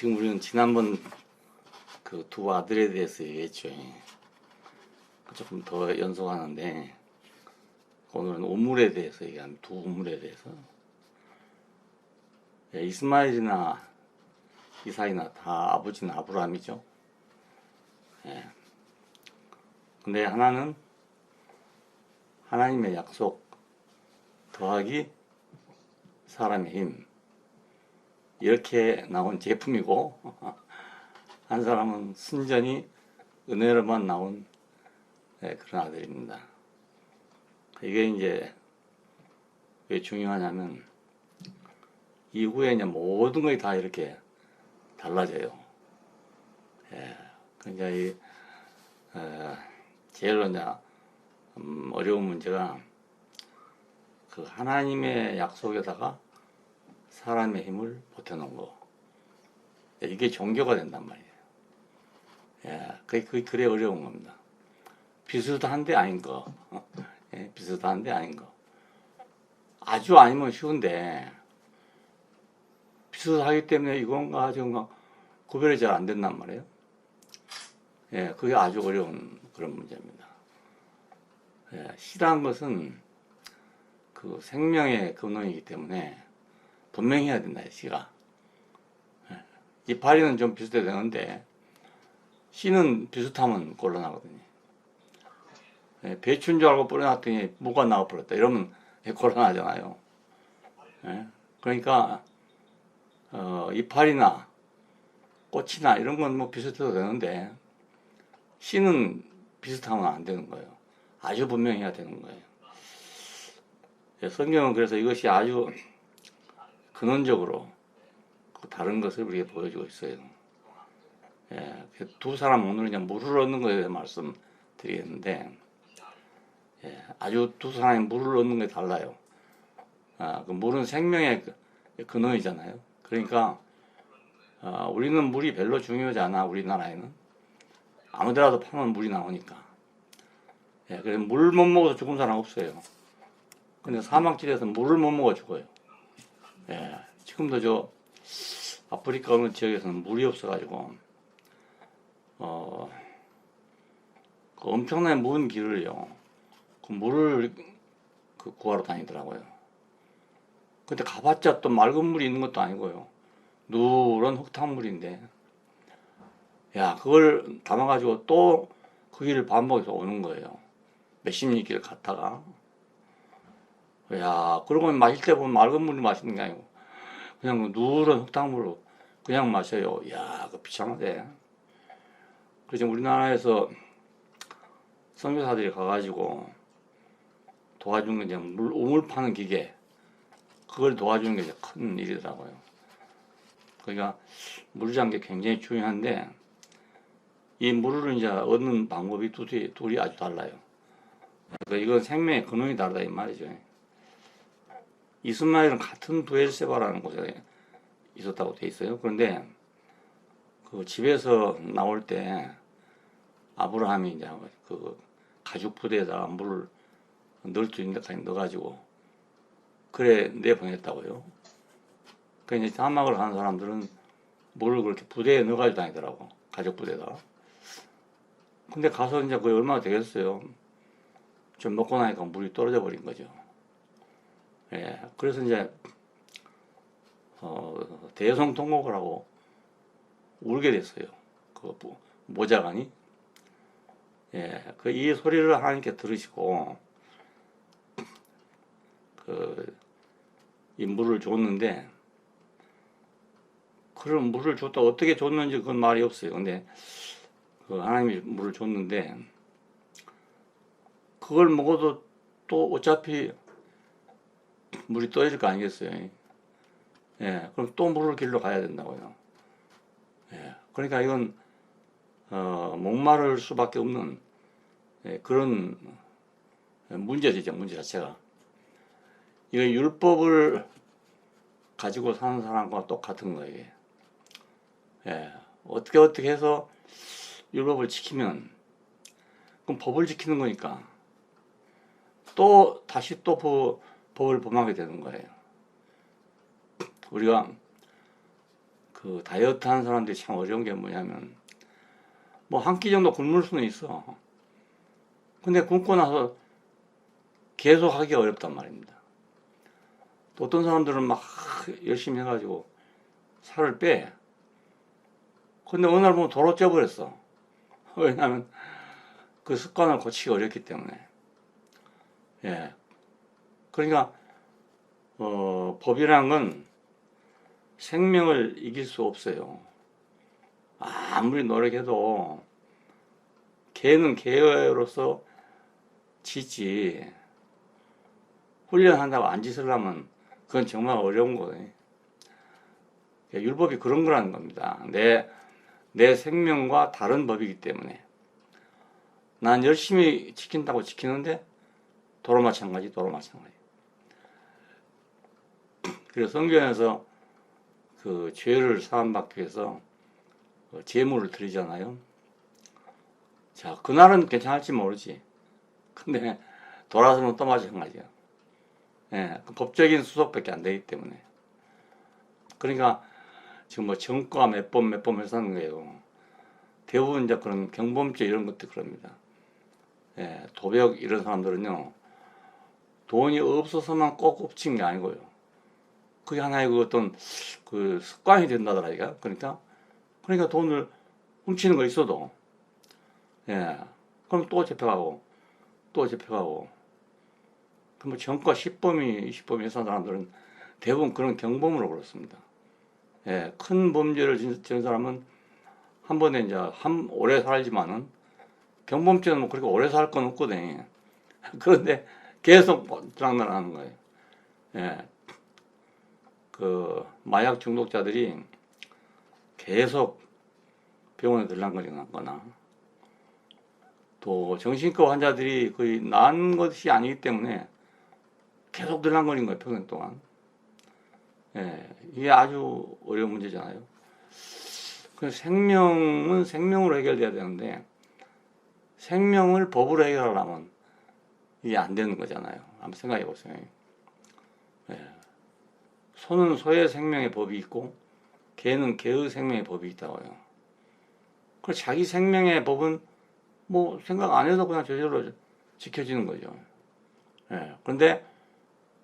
지금 우리는 지난번 그 두 아들에 대해서 얘기했죠. 조금 더 연속하는데 오늘은 우물에 대해서 얘기하는 두 우물에 대해서. 이스마엘이나 이삭이나 다 아버지는 아브라함이죠. 근데 하나는 하나님의 약속 더하기 사람의 힘, 이렇게 나온 제품이고, 한 사람은 순전히 은혜로만 나온 그런 아들입니다. 이게 이제 왜 중요하냐면 이후에 이제 모든 것이 다 이렇게 달라져요. 그러니까 제일 이제 어려운 문제가 그 하나님의 약속에다가 사람의 힘을 보태놓은 거. 이게 종교가 된단 말이에요. 그게 그래 어려운 겁니다. 비슷한데 아닌 거. 비슷한데 아닌 거. 아주 아니면 쉬운데 비슷하기 때문에 이건가 저건가 구별이 잘 안 된단 말이에요. 그게 아주 어려운 그런 문제입니다. 시라는 것은 그 생명의 근원이기 때문에 분명히 해야 된다, 시가. 이파리는 좀 비슷해야 되는데 씨는 비슷하면 곤란하거든요. 배추인 줄 알고 뿌려놨더니 무가 나와버렸다 이러면 곤란하잖아요. 그러니까 이파리나 꽃이나 이런 건 뭐 비슷해도 되는데 씨는 비슷하면 안 되는 거예요. 아주 분명히 해야 되는 거예요. 성경은 그래서 이것이 아주 근원적으로 다른 것을 우리에게 보여주고 있어요. 두 사람 오늘 그냥 물을 얻는 것에 대해 말씀드리겠는데, 아주 두 사람이 물을 얻는 게 달라요. 그 물은 생명의 근원이잖아요. 그러니까 우리는 물이 별로 중요하지 않아. 우리나라에는 아무데라도 파면 물이 나오니까. 그래서 물 못 먹어서 죽은 사람 없어요. 근데 사막지대에서 물을 못 먹어 죽어요. 지금도 저 아프리카 어느 지역에서는 물이 없어가지고 그 엄청나게 먼 길을요. 그 물을 구하러 다니더라고요. 근데 가봤자 또 맑은 물이 있는 것도 아니고요. 누런 흙탕물인데, 그걸 담아가지고 또 그 길을 반복해서 오는 거예요. 몇십 리 길 갔다가. 그러고 마실 때 보면 맑은 물이 마시는 게 아니고 그냥 그 누런 흙탕물로 그냥 마셔요. 그 비참하대. 그래서 우리나라에서 선교사들이 가가지고 도와주는 게 우물 파는 기계, 그걸 도와주는 게 큰 일이더라고요. 그러니까 물을 잡는 게 굉장히 중요한데, 이 물을 이제 얻는 방법이 둘이 아주 달라요. 그러니까 이건 생명의 근원이 다르다 이 말이죠. 이스마엘은 같은 브엘세바라는 곳에 있었다고 돼 있어요. 그런데 그 집에서 나올 때 아브라함이 이제 그 가죽 부대에다가 물을 넣을 수 있는 데까지 넣어가지고 그래 내보냈다고요. 그 이제 사막을 가는 사람들은 물을 그렇게 부대에 넣어가지고 다니더라고, 가죽 부대에다가. 근데 가서 이제 그게 얼마나 되겠어요. 좀 먹고 나니까 물이 떨어져 버린 거죠. 그래서 이제 대성통곡을 하고 울게 됐어요. 그 모자간이. 이 소리를 하나님께 들으시고 이 물을 줬는데, 그런 물을 줬다 어떻게 줬는지 그건 말이 없어요. 근데 하나님이 물을 줬는데 그걸 먹어도 또 어차피 물이 떨어질 거 아니겠어요. 그럼 또 물을 길러 가야 된다고요. 그러니까 이건 목마를 수밖에 없는 그런 문제죠, 문제 자체가. 이거 율법을 가지고 사는 사람과 똑같은 거예요. 어떻게 해서 율법을 지키면, 그럼 법을 지키는 거니까 또 다시 또 법을 범하게 되는 거예요. 우리가 그 다이어트 하는 사람들이 참 어려운 게 뭐냐면 뭐 한 끼 정도 굶을 수는 있어. 근데 굶고 나서 계속 하기 어렵단 말입니다. 또 어떤 사람들은 막 열심히 해가지고 살을 빼. 근데 어느 날 보면 도로 쪄버렸어. 왜냐하면 그 습관을 고치기 어렵기 때문에. 예. 그러니까 법이란 건 생명을 이길 수 없어요. 아무리 노력해도 개는 개로서 지지. 훈련한다고 안 짓으려면 그건 정말 어려운 거예요. 율법이 그런 거라는 겁니다. 내 생명과 다른 법이기 때문에. 난 열심히 지킨다고 지키는데 도로 마찬가지. 그래서 성경에서 그 죄를 사함받기 위해서 제물을 드리잖아요. 자, 그날은 괜찮을지 모르지. 근데 돌아서면 또 마찬가지야. 예, 그 법적인 수속밖에 안 되기 때문에. 그러니까 지금 뭐 정과 몇 번 해서 하는 거예요. 대부분 이제 그런 경범죄 이런 것도 그럽니다. 예, 도벽 이런 사람들은요, 돈이 없어서만 꼭 엎친 게 아니고요. 그게 하나의 그 어떤 그 습관이 된다더라, 그러니까 돈을 훔치는 거 있어도, 예, 그럼 또 잡혀가고, 그럼 전과 10범이, 20범이 해서 사람들은 대부분 그런 경범으로 그렇습니다. 예, 큰 범죄를 지은 사람은 한 번에 이제 오래 살지만은 경범죄는 뭐 그렇게 오래 살 건 없거든. 그런데 계속 장난하는 거예요. 예, 그 마약 중독자들이 계속 병원에 들락거리거나 또 정신과 환자들이 거의 난 것이 아니기 때문에 계속 들락거리는 거예요, 평생 동안. 예, 이게 아주 어려운 문제잖아요. 그 생명은 생명으로 해결돼야 되는데 생명을 법으로 해결하려면 이게 안 되는 거잖아요. 한번 생각해 보세요. 예. 소는 소의 생명의 법이 있고 개는 개의 생명의 법이 있다고요. 그 자기 생명의 법은 뭐 생각 안 해도 그냥 저절로 지켜지는 거죠. 예. 그런데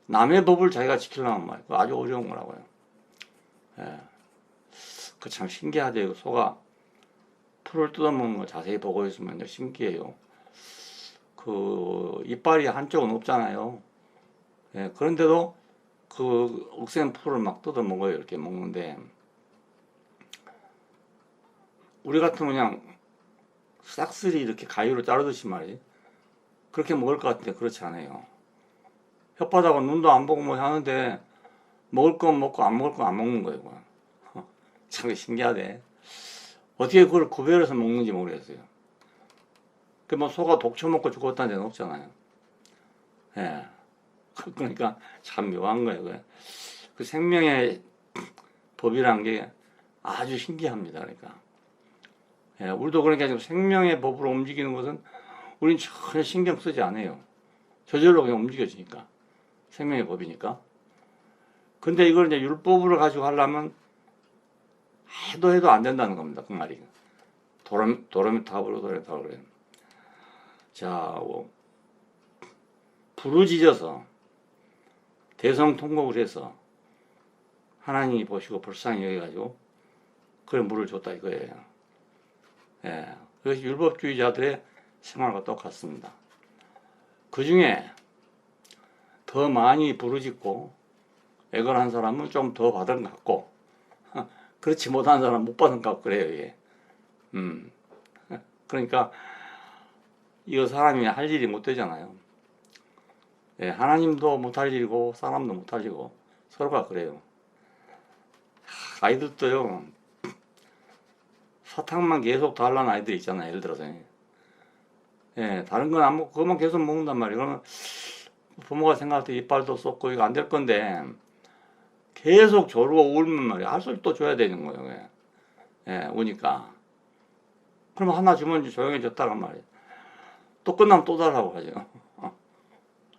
남의 법을 자기가 지키려면 말이에요. 그거 아주 어려운 거라고요. 예. 그 참 신기하대요. 소가 풀을 뜯어먹는 거 자세히 보고 있으면 신기해요. 그 이빨이 한쪽은 없잖아요. 예. 그런데도 그 억센 풀을 막 뜯어먹어요. 이렇게 먹는데 우리 같으면 그냥 싹쓸이 이렇게 가위로 자르듯이 말이지. 그렇게 먹을 것 같은데 그렇지 않아요. 혓바닥은 눈도 안 보고 뭐 하는데 먹을 건 먹고 안 먹을 건 안 먹는 거예요. 참 신기하대. 어떻게 그걸 구별해서 먹는지 모르겠어요. 그 뭐 소가 독초 먹고 죽었다는 데는 없잖아요. 예. 그러니까 참 묘한 거예요. 그 생명의 법이란 게 아주 신기합니다. 그러니까. 예, 우리도 그러니까 지금 생명의 법으로 움직이는 것은 우린 전혀 신경 쓰지 않아요. 저절로 그냥 움직여지니까. 생명의 법이니까. 근데 이걸 이제 율법으로 가지고 하려면 해도 안 된다는 겁니다. 그 말이. 도로미타브로 그래요. 자, 부르짖어서 대성통곡을 해서 하나님이 보시고 불쌍히 여겨가지고 그래 물을 줬다 이거예요. 예, 그것이 율법주의자들의 생활과 똑같습니다. 그 중에 더 많이 부르짖고 애걸한 사람은 좀 더 받은 것 같고 그렇지 못한 사람은 못 받은 것 같고 그래요. 이게. 그러니까 이거 사람이 할 일이 못 되잖아요. 예, 하나님도 못할 일이고 사람도 못할 일이고 서로가 그래요. 아이들도요. 사탕만 계속 달라는 아이들 있잖아요. 예를 들어서. 예, 다른 건 안 먹고 그것만 계속 먹는단 말이에요. 그러면 부모가 생각할 때 이빨도 썩고 이거 안 될 건데 계속 조르고 울면 말이야. 할 소리 또 줘야 되는 거예요. 예, 우니까. 그러면 하나 주면 조용해졌다란 말이에요. 또 끝나면 또 달라고 하죠.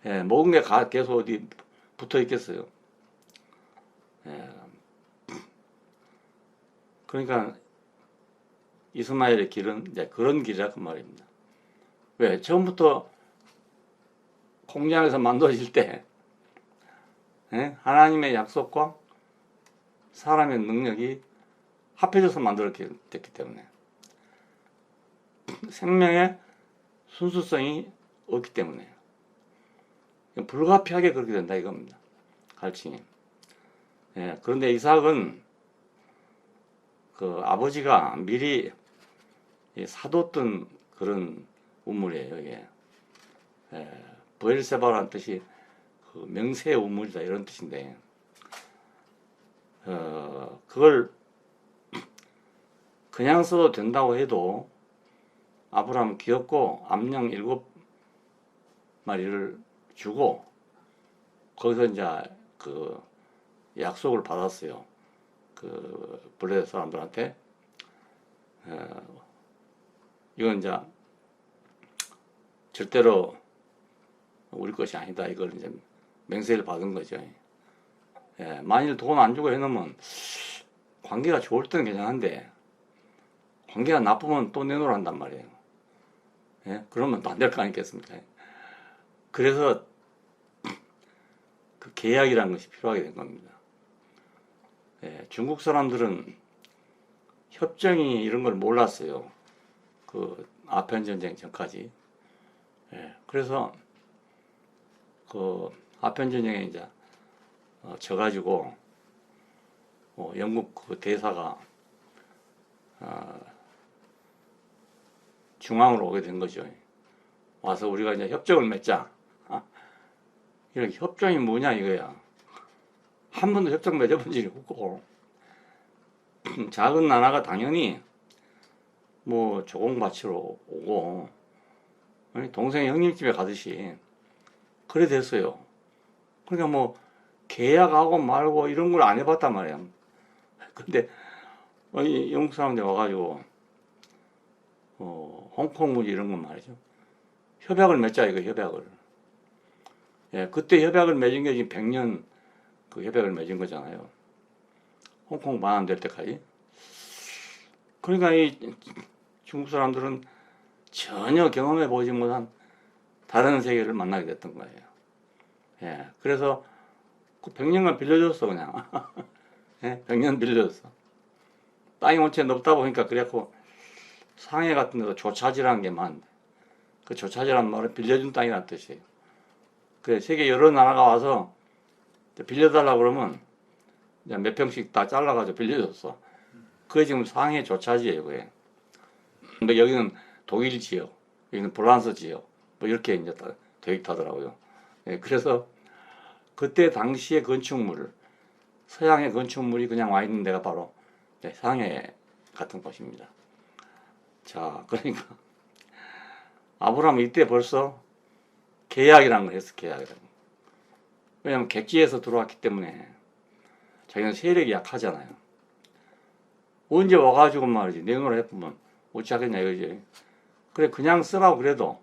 예, 먹은 게 계속 어디 붙어 있겠어요. 예. 그러니까 이스마엘의 길은 이제 그런 길이라 그 말입니다. 왜? 처음부터 공장에서 만들어질 때 하나님의 약속과 사람의 능력이 합해져서 만들어졌기 때문에 생명의 순수성이 없기 때문에 불가피하게 그렇게 된다 이겁니다. 갈증이. 그런데 이삭은 그 아버지가 미리 사뒀던 그런 우물이에요. 이게 브엘세바라는 뜻이 그 명세의 우물이다 이런 뜻인데 그걸 그냥 써도 된다고 해도 아브라함은 귀엽고 암양 7마리를 주고 거기서 이제 그 약속을 받았어요. 그 블레셋 사람들한테 이건 이제 절대로 우리 것이 아니다. 이걸 이제 맹세를 받은 거죠. 만일 돈 안 주고 해놓으면 관계가 좋을 때는 괜찮은데 관계가 나쁘면 또 내놓으란단 말이에요. 그러면 또 안 될 거 아니겠습니까? 그래서 그 계약이라는 것이 필요하게 된 겁니다. 중국 사람들은 협정이 이런 걸 몰랐어요. 그 아편 전쟁 전까지. 그래서 그 아편 전쟁에 이제 져가지고 영국 그 대사가 중앙으로 오게 된 거죠. 와서 우리가 이제 협정을 맺자. 이렇게 협정이 뭐냐 이거야. 한 번도 협정 맺어본 적이 없고 작은 나라가 당연히 뭐 조공바치러 오고 동생 형님 집에 가듯이 그래 됐어요. 그러니까 뭐 계약하고 말고 이런 걸 안 해봤단 말이야. 근데 영국 사람들 와가지고 홍콩 문제 이런 건 말이죠. 협약을 맺자 이거 협약을. 그때 협약을 맺은 게 지금 100년 그 협약을 맺은 거잖아요. 홍콩 반환될 때까지. 그러니까 이 중국 사람들은 전혀 경험해 보지 못한 다른 세계를 만나게 됐던 거예요. 그래서 그 100년간 빌려줬어 그냥. 100년 빌려줬어. 땅이 원체 넓다 보니까 그래갖고 상해 같은 데서 조차지라는 게 많은데 그 조차지라는 말은 빌려준 땅이라는 뜻이에요. 그래 세계 여러 나라가 와서 빌려달라고 그러면 몇 평씩 다 잘라가지고 빌려줬어. 그게 지금 상해 조차지예요. 그게. 근데 여기는 독일 지역, 여기는 프랑스 지역, 뭐 이렇게 이제 되어 있다더라고요. 그래서 그때 당시의 건축물, 서양의 건축물이 그냥 와 있는 데가 바로 상해 같은 곳입니다. 자, 그러니까 아브라함은 이때 벌써 계약이라는 걸 했어, 계약이라는 거. 왜냐면 객지에서 들어왔기 때문에 자기는 세력이 약하잖아요. 언제 와가지고 말이지 내놓으라 해보면 어찌하겠냐 이거지. 그래 그냥 쓰라고 그래도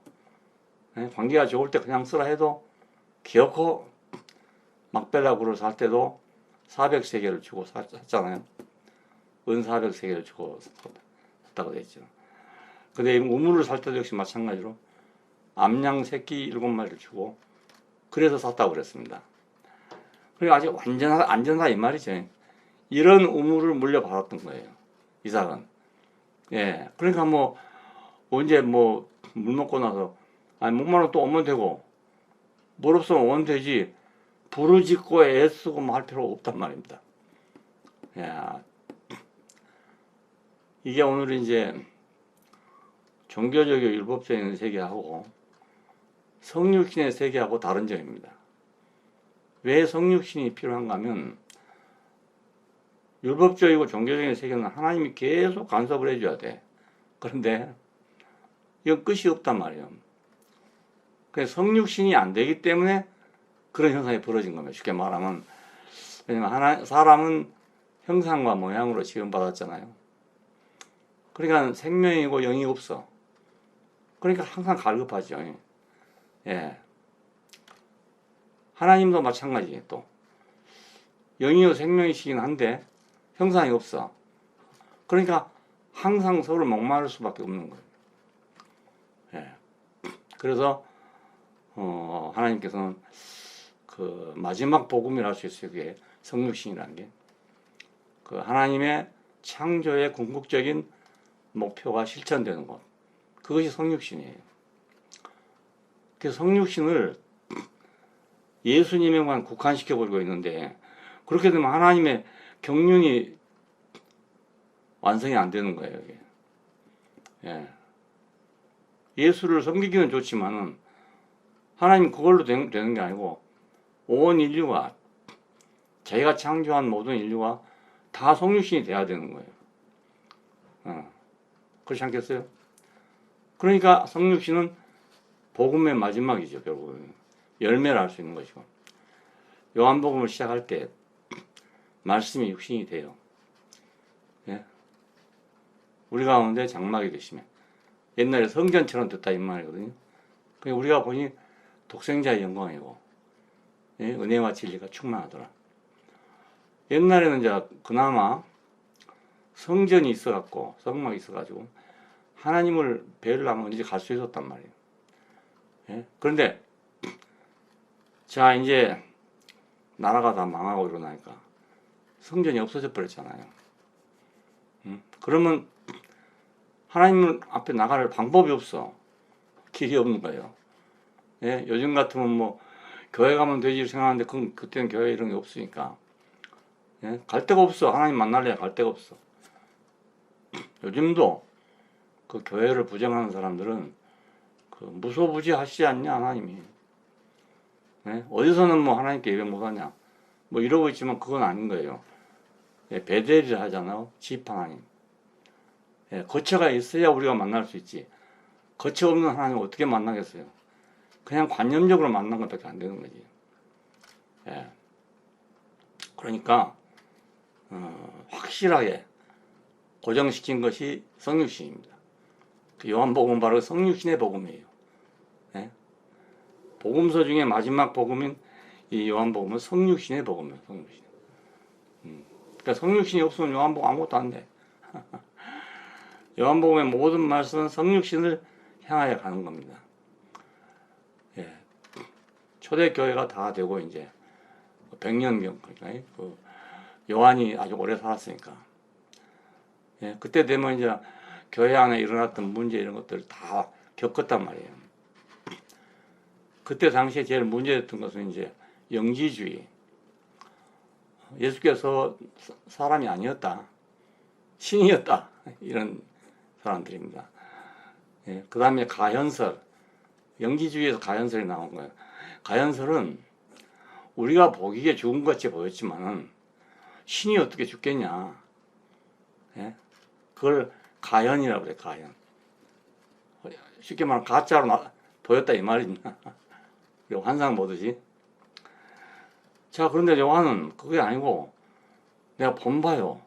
관계가 좋을 때 그냥 쓰라 해도 기어코 막벨라구를 살 때도 400세겔을 주고 샀잖아요. 은 400세겔을 주고 샀다고 됐죠. 근데 우물을 살 때도 역시 마찬가지로 암양 새끼 7마리를 주고 그래서 샀다고 그랬습니다. 그리고 아직 안전하다 이 말이죠. 이런 우물을 물려받았던 거예요. 이삭은. 그러니까 뭐 언제 뭐 물 먹고 나서 아니 목마르면 또 오면 되고 물 없으면 오면 되지 부르짖고 애쓰고 뭐 할 필요가 없단 말입니다. 이게 오늘 이제 종교적이고 율법적인 세계하고 성육신의 세계하고 다른 점입니다. 왜 성육신이 필요한가 하면 율법적이고 종교적인 세계는 하나님이 계속 간섭을 해줘야 돼. 그런데 이건 끝이 없단 말이에요. 그래서 성육신이 안 되기 때문에 그런 현상이 벌어진 겁니다. 쉽게 말하면. 왜냐면 사람은 형상과 모양으로 지음받았잖아요. 그러니까 생명이고 영이 없어. 그러니까 항상 갈급하죠. 하나님도 마찬가지예요. 또 영이요 생명이시긴 한데 형상이 없어. 그러니까 항상 서로 목마를 수밖에 없는 거예요. 예. 그래서 하나님께서는 그 마지막 복음이라 할 수 있어요. 그게 성육신이라는 게. 그 하나님의 창조의 궁극적인 목표가 실천되는 것. 그것이 성육신이에요. 그래서 성육신을 예수님에만 국한시켜버리고 있는데, 그렇게 되면 하나님의 경륜이 완성이 안 되는 거예요. 이게. 예. 예수를 섬기기는 좋지만은 하나님 그걸로 되는 게 아니고 온 인류가, 자기가 창조한 모든 인류가 다 성육신이 돼야 되는 거예요. 그렇지 않겠어요? 그러니까 성육신은 복음의 마지막이죠. 결국은 열매를 할 수 있는 것이고, 요한복음을 시작할 때 말씀이 육신이 돼요. 예? 우리 가운데 장막이 되시면, 옛날에 성전처럼 됐다 이 말이거든요. 그러니까 우리가 보니 독생자의 영광이고, 예? 은혜와 진리가 충만하더라. 옛날에는 이제 그나마 성전이 있어갖고, 성막이 있어가지고 하나님을 뵈려면 이제 갈 수 있었단 말이에요. 예? 그런데 자, 이제 나라가 다 망하고 이러나니까 성전이 없어져 버렸잖아요. 그러면 하나님 앞에 나갈 방법이 없어. 길이 없는 거예요. 예? 요즘 같으면 뭐 교회 가면 되지 생각하는데 그때는 교회 이런 게 없으니까, 예? 갈 데가 없어. 하나님 만나려야 갈 데가 없어. 요즘도 그 교회를 부정하는 사람들은 그 무소부지하시지 않냐 하나님이. 예? 어디서는 뭐 하나님께 예배 못하냐 뭐 이러고 있지만 그건 아닌 거예요. 예, 베델이라 하잖아요. 집 하나님. 예, 거처가 있어야 우리가 만날 수 있지. 거처 없는 하나님 어떻게 만나겠어요? 그냥 관념적으로 만난 것밖에 안 되는 거지. 예. 그러니까 확실하게 고정시킨 것이 성육신입니다. 그 요한복음은 바로 성육신의 복음이에요. 예? 복음서 중에 마지막 복음인 이 요한복음은 성육신의 복음이에요. 성육신. 그러니까 성육신이 없으면 요한복음 아무것도 안 돼. 요한복음의 모든 말씀은 성육신을 향하여 가는 겁니다. 예. 초대교회가 다 되고 이제 100년경, 그러니까 그 요한이 아주 오래 살았으니까, 예. 그때 되면 이제 교회 안에 일어났던 문제 이런 것들을 다 겪었단 말이에요. 그때 당시에 제일 문제였던 것은 이제 영지주의. 예수께서 사람이 아니었다, 신이었다, 이런 사람들입니다. 예, 그 다음에 가현설, 영지주의에서 가현설이 나온 거예요. 가현설은 우리가 보기에 죽은 것 같이 보였지만은 신이 어떻게 죽겠냐. 예? 그걸 가현이라고 그래, 가현. 쉽게 말하면 가짜로 보였다 이 말입니다. 환상 보듯이. 자, 그런데 요한은 그게 아니고 내가 본봐요.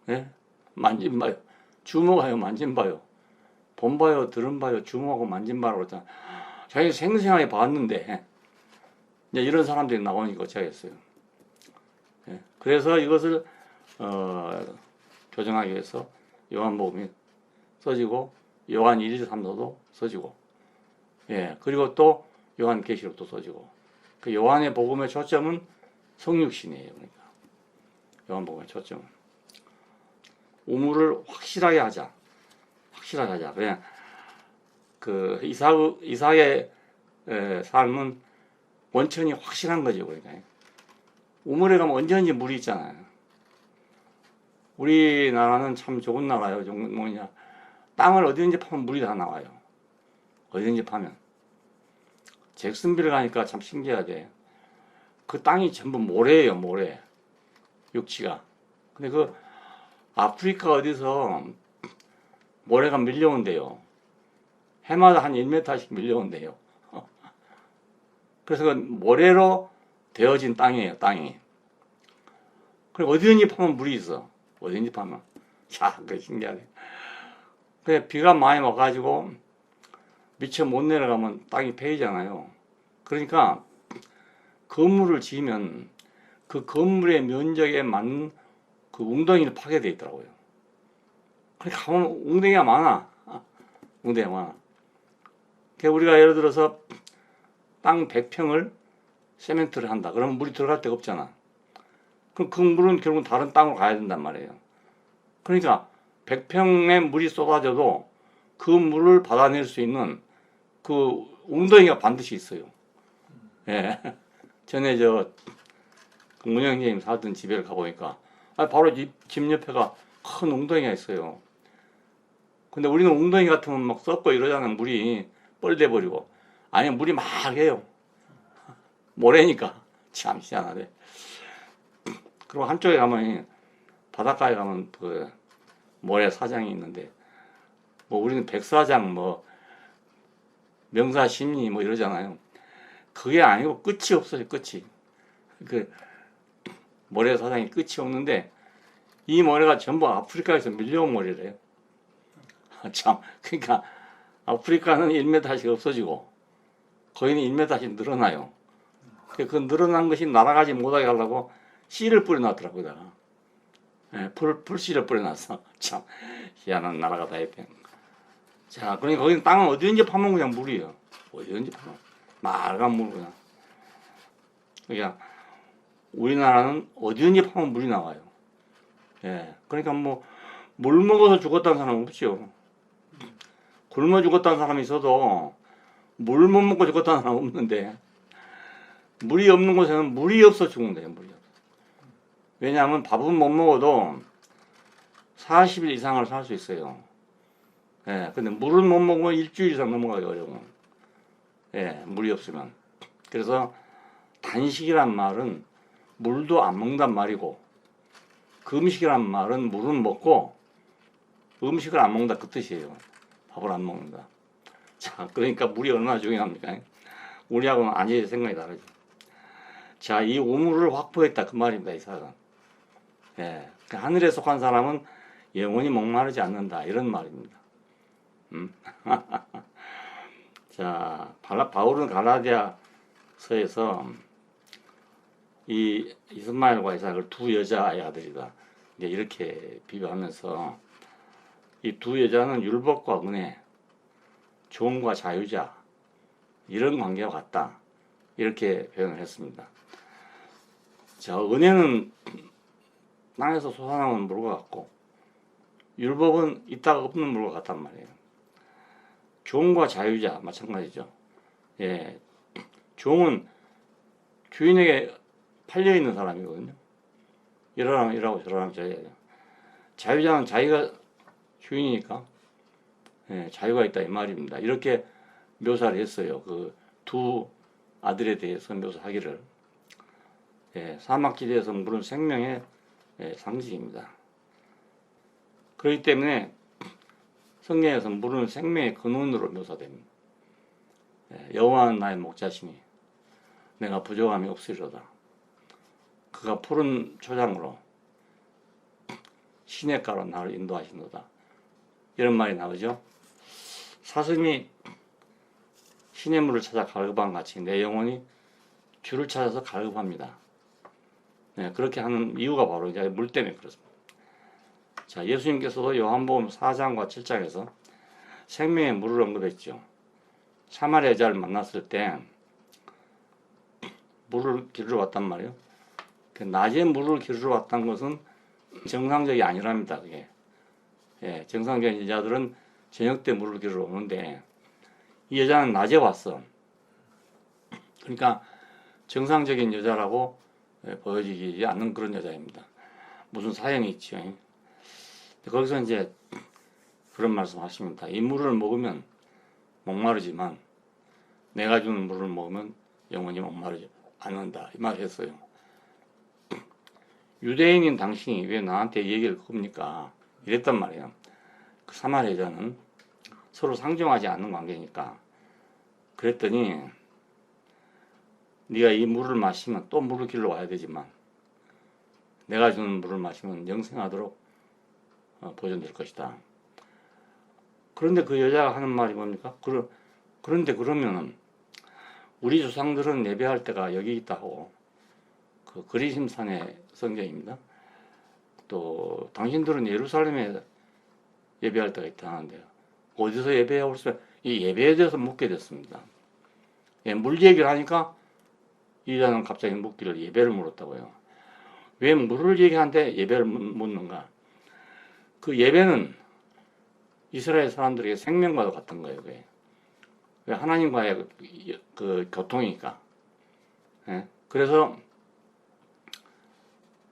예? 만진봐요. 주목하여 만진봐요. 본봐요, 들은봐요, 주목하고 만진봐라고 했잖아. 자기 생생하게 봤는데 이제 이런 사람들이 나오니까 어쩌겠어요. 예? 그래서 이것을 교정하기 위해서 요한복음이 써지고 요한 1, 3서도 써지고, 예, 그리고 또 요한계시록도 써지고, 그 요한의 복음의 초점은 성육신이에요. 그러니까 요한복음의 초점은 우물을 확실하게 하자. 확실하게 하자. 그냥 그 이삭의 삶은 원천이 확실한 거죠. 그러니까 우물에 가면 언제든지 물이 있잖아요. 우리나라는 참 좋은 나라예요. 뭐냐, 땅을 어디든지 파면 물이 다 나와요. 어디든지 파면. 잭슨빌 가니까 참 신기하게 그 땅이 전부 모래예요. 모래. 육지가. 근데 그 아프리카 어디서 모래가 밀려온대요. 해마다 한 1m씩 밀려온대요. 그래서 그 모래로 되어진 땅이에요. 땅이. 그리고 어디든지 파면 물이 있어. 어디든지 파면. 자, 그 신기하네. 그래, 비가 많이 와가지고 미처 못 내려가면 땅이 패이잖아요. 그러니까 건물을 지으면 그 건물의 면적에 맞는 그 웅덩이를 파게 돼 있더라고요. 그러니까 가면 웅덩이가 많아. 웅덩이가 많아. 그러니까 우리가 예를 들어서 땅 100평을 세멘트를 한다. 그러면 물이 들어갈 데가 없잖아. 그럼 그 물은 결국은 다른 땅으로 가야 된단 말이에요. 그러니까 100평의 물이 쏟아져도 그 물을 받아낼 수 있는 그 웅덩이가 반드시 있어요. 예. 전에 그 문영님 살던 집에 가보니까 바로 집 옆에가 큰 웅덩이가 있어요. 근데 우리는 웅덩이 같으면 막 썩고 이러잖아요. 물이 뻘돼 버리고. 아니 물이 막 해요. 모래니까 참 희한하네. 그리고 한쪽에 가면 바닷가에 가면 그 모래 사장이 있는데 뭐 우리는 백사장 뭐 명사심리 뭐 이러잖아요. 그게 아니고 끝이 없어요. 끝이. 그 모래 사장이 끝이 없는데 이 모래가 전부 아프리카에서 밀려온 모래래요. 참 그러니까 아프리카는 1m씩 없어지고 거기는 1m씩 늘어나요. 그 늘어난 것이 날아가지 못하게 하려고 씨를 뿌려놨더라고요. 내가. 예, 풀씨를 뿌려놨어. 참 희한한 나라가 다 있대. 자, 그러니까 거기는 땅은 어디든지 파면 그냥 물이에요. 어디든지 파면 맑은 물 그냥. 그러니까 우리나라는 어디든지 파면 물이 나와요. 예, 그러니까 뭐 물 먹어서 죽었다는 사람은 없죠. 굶어 죽었다는 사람이 있어도 물 못 먹고 죽었다는 사람은 없는데 물이 없는 곳에는 물이 없어 죽는데요. 물이 없어. 왜냐하면 밥은 못 먹어도 40일 이상을 살 수 있어요. 예, 근데 물을 못 먹으면 일주일 이상 넘어가기 어려워. 예, 물이 없으면. 그래서 단식이란 말은 물도 안 먹는단 말이고, 금식이란 말은 물은 먹고 음식을 안 먹는다 그 뜻이에요. 밥을 안 먹는다. 자, 그러니까 물이 얼마나 중요합니까? 우리하고는 아니 생각이 다르죠. 자, 이 우물을 확보했다 그 말입니다. 이 사람. 예, 그 하늘에 속한 사람은 영원히 목마르지 않는다 이런 말입니다. 자, 바울은 갈라디아서에서 이 이스마엘과 이삭을 두 여자의 아들이다 이제 이렇게 비교하면서 이 두 여자는 율법과 은혜, 종과 자유자 이런 관계와 같다 이렇게 표현을 했습니다. 자, 은혜는 땅에서 솟아나오는 물과 같고 율법은 있다가 없는 물과 같단 말이에요. 종과 자유자 마찬가지죠. 예, 종은 주인에게 팔려 있는 사람이거든요. 이러라면 이러고 저러라면 저러고. 자유자는 자기가 주인이니까 예, 자유가 있다 이 말입니다. 이렇게 묘사를 했어요. 그 두 아들에 대해서 묘사하기를. 예, 사막지대에서 물은 생명의 상징입니다. 그렇기 때문에 성경에서 물은 생명의 근원으로 묘사됩니다. 여호와는 나의 목자시니 내가 부족함이 없으리로다. 그가 푸른 초장으로 시냇가로 나를 인도하시노다. 이런 말이 나오죠. 사슴이 시냇물을 찾아 갈급한 같이 내 영혼이 주를 찾아서 갈급합니다. 네, 그렇게 하는 이유가 바로 이제 물 때문에 그렇습니다. 자, 예수님께서도 요한복음 4장과 7장에서 생명의 물을 언급했죠. 사마리아 여자를 만났을 때 물을 기르러 왔단 말이에요. 낮에 물을 기르러 왔다는 것은 정상적이 아니랍니다. 그게. 예, 정상적인 여자들은 저녁 때 물을 기르러 오는데 이 여자는 낮에 왔어. 그러니까 정상적인 여자라고 보여지지 않는 그런 여자입니다. 무슨 사연이 있죠. 거기서 이제 그런 말씀 하십니다. 이 물을 먹으면 목마르지만 내가 주는 물을 먹으면 영원히 목마르지 않는다. 이 말을 했어요. 유대인인 당신이 왜 나한테 얘기를 겁니까? 이랬단 말이에요. 그 사마리아 여자는 서로 상종하지 않는 관계니까. 그랬더니 네가 이 물을 마시면 또 물을 길러 와야 되지만 내가 주는 물을 마시면 영생하도록 보존될 것이다. 그런데 그 여자가 하는 말이 뭡니까? 그런데 그러면은 우리 조상들은 예배할 때가 여기 있다고 그 그리심산의 성경입니다. 또 당신들은 예루살렘에 예배할 때가 있다는데요. 어디서 예배하고 있어요? 이 예배에 대해서 묻게 됐습니다. 예, 물 얘기를 하니까 이 여자는 갑자기 묻기를 예배를 물었다고요. 왜 물을 얘기하는데 예배를 묻는가? 그 예배는 이스라엘 사람들에게 생명과도 같은 거예요. 그게. 왜 하나님과의 그 교통이니까. 예? 그래서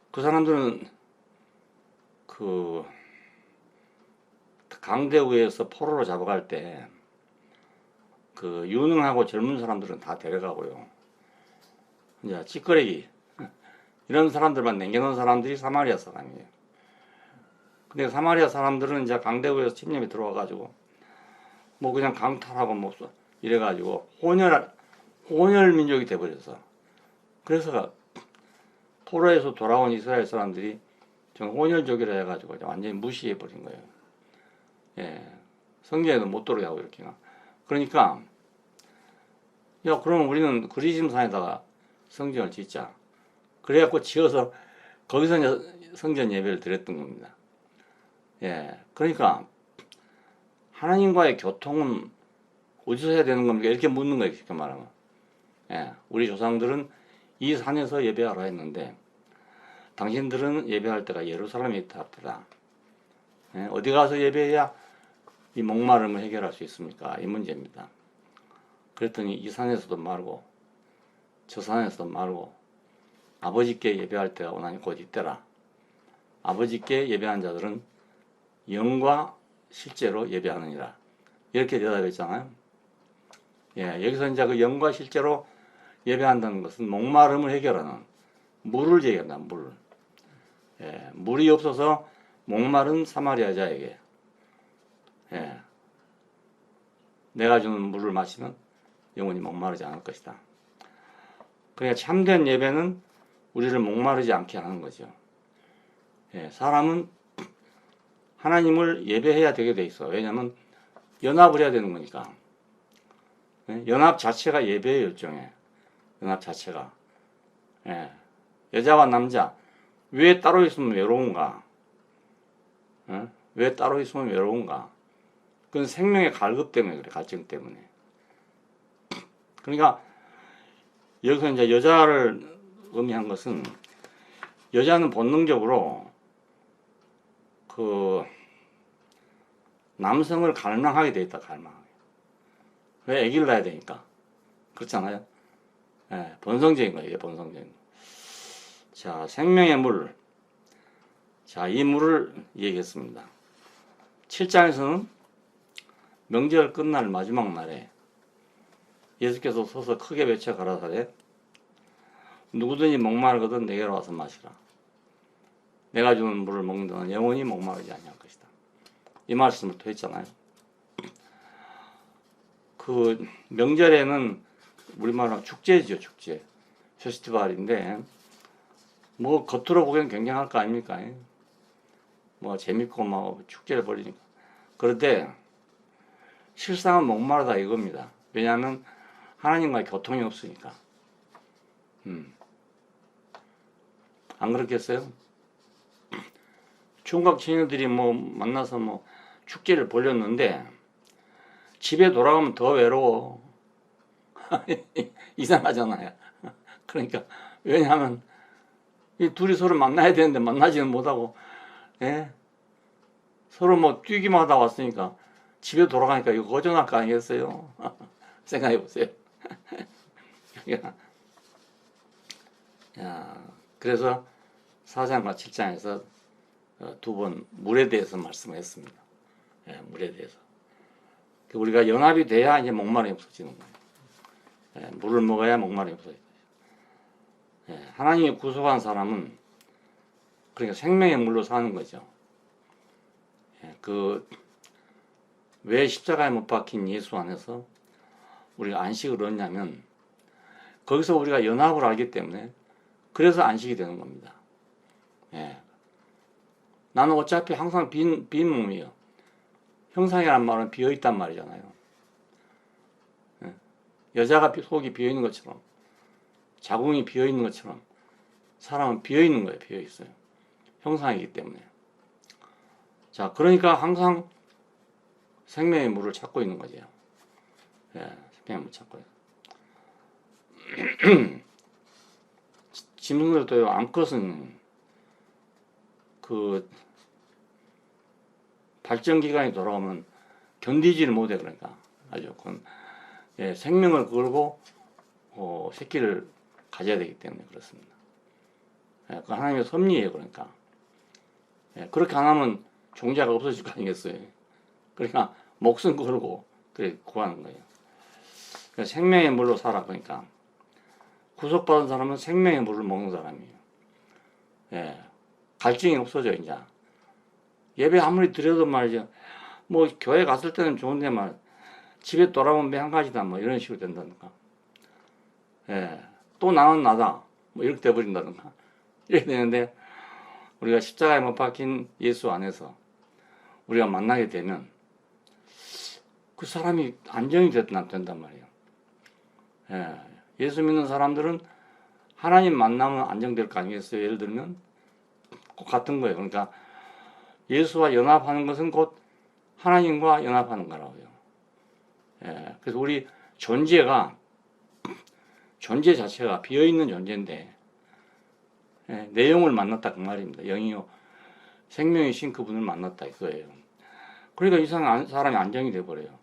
그 사람들은 그 강대우에서 포로로 잡아갈 때 그 유능하고 젊은 사람들은 다 데려가고요. 이제 찌끄레기 이런 사람들만 남겨놓은 사람들이 사마리아 사람이에요. 근데 사마리아 사람들은 이제 강대국에서 침략이 들어와가지고 뭐 그냥 강탈하고 뭐 이래가지고 혼혈 민족이 돼버렸어. 그래서 포로에서 돌아온 이스라엘 사람들이 좀 혼혈족이라 해가지고 완전히 무시해 버린 거예요. 예, 성경에도 못 들어오게 하고 이렇게. 그러니까 야 그러면 우리는 그리심산에다가 성전을 짓자. 그래갖고 지어서 거기서 이제 성전 예배를 드렸던 겁니다. 예, 그러니까 하나님과의 교통은 어디서 해야 되는 겁니까? 이렇게 묻는 거예요, 쉽게 말하면. 예, 우리 조상들은 이 산에서 예배하라 했는데 당신들은 예배할 때가 예루살렘에 있다. 예, 어디 가서 예배해야 이 목마름을 해결할 수 있습니까? 이 문제입니다. 그랬더니 이 산에서도 말고 저 산에서도 말고 아버지께 예배할 때가 오나니 곧 이때라. 아버지께 예배한 자들은 영과 실제로 예배하느니라. 이렇게 대답했잖아요. 예, 여기서 이제 그 영과 실제로 예배한다는 것은 목마름을 해결하는 물을 얘기한다. 물. 예, 물이 없어서 목마른 사마리아 여자에게 예, 내가 주는 물을 마시면 영원히 목마르지 않을 것이다. 그러니까 참된 예배는 우리를 목마르지 않게 하는 거죠. 예, 사람은 하나님을 예배해야 되게 돼 있어. 왜냐하면 연합을 해야 되는 거니까. 예, 연합 자체가 예배의 일종이에요. 연합 자체가. 예, 여자와 남자 왜 따로 있으면 외로운가? 예? 왜 따로 있으면 외로운가? 그건 생명의 갈급 때문에 그래. 갈증 때문에. 그러니까 여기서 이제 여자를 의미한 것은 여자는 본능적으로 그 남성을 갈망하게 돼 있다. 갈망하게. 왜 아기를 낳아야 되니까. 그렇잖아요. 예, 본성적인 거예요. 이게 본성적인 거. 자, 생명의 물. 자, 이 물을 얘기했습니다. 7장에서는 명절 끝날 마지막 날에 예수께서 서서 크게 외쳐 가라사대 누구든지 목마르거든 내게로 와서 마시라. 내가 주는 물을 먹는 동안 영원히 목마르지 아니할 것이다. 이 말씀을 또 했잖아요. 그 명절에는 우리말로 축제죠, 축제. 페스티벌인데 뭐 겉으로 보기엔 굉장할 거 아닙니까? 뭐 재밌고 뭐 축제를 벌이니까. 그런데 실상은 목마르다 이겁니다. 왜냐하면 하나님과의 교통이 없으니까. 안 그렇겠어요? 총각 친구들이 뭐 만나서 뭐 축제를 벌였는데 집에 돌아가면 더 외로워. 이상하잖아요. 그러니까 왜냐하면 이 둘이 서로 만나야 되는데 만나지는 못하고 예? 서로 뭐 뛰기만 하다 왔으니까 집에 돌아가니까 이거 거저날 거 아니겠어요? 생각해 보세요. 야, 그래서 4장과 7장에서 두 번 물에 대해서 말씀을 했습니다. 예, 물에 대해서. 우리가 연합이 돼야 이제 목마름이 없어지는 거예요. 예, 물을 먹어야 목마름이 없어져요. 예, 하나님이 구속한 사람은 그러니까 생명의 물로 사는 거죠. 예, 왜 십자가에 못 박힌 예수 안에서 우리가 안식을 얻냐면 거기서 우리가 연합을 알기 때문에 그래서 안식이 되는 겁니다. 예. 나는 어차피 항상 빈 몸이에요. 형상이란 말은 비어있단 말이잖아요. 예. 여자가 속이 비어있는 것처럼 자궁이 비어있는 것처럼 사람은 비어있는 거예요. 비어있어요. 형상이기 때문에. 자, 그러니까 항상 생명의 물을 찾고 있는 거죠. 예, 생명의 물을 찾고 있는. 짐승들도요, 암컷은 그 발정 기간이 돌아오면 견디지를 못해. 그러니까 아주 예, 생명을 걸고 새끼를 가져야 되기 때문에 그렇습니다. 예, 그 하나님의 섭리예요. 그러니까 예, 그렇게 안 하면 종자가 없어질 거 아니겠어요. 그러니까 목숨 걸고 그래 구하는 거예요. 그러니까 생명의 물로 살아. 그러니까 구속받은 사람은 생명의 물을 먹는 사람이에요. 예, 갈증이 없어져. 이제 예배 아무리 드려도 말이죠. 뭐 교회 갔을 때는 좋은데 말 집에 돌아오면 매한 가지다 뭐 이런 식으로 된다든가. 예, 또 나는 나다 뭐 이렇게 돼버린다든가. 이렇게 되는데 우리가 십자가에 못 박힌 예수 안에서 우리가 만나게 되면 그 사람이 안정이 된단 말이에요. 예, 예수 믿는 사람들은 하나님 만나면 안정될 거 아니겠어요? 예를 들면 꼭 같은 거예요. 그러니까 예수와 연합하는 것은 곧 하나님과 연합하는 거라고요. 예, 그래서 우리 존재 자체가 비어있는 존재인데 예, 내용을 만났다 그 말입니다. 영이요 생명이신 그분을 만났다 이거예요. 그러니까 이 사람이 안정이 돼버려요.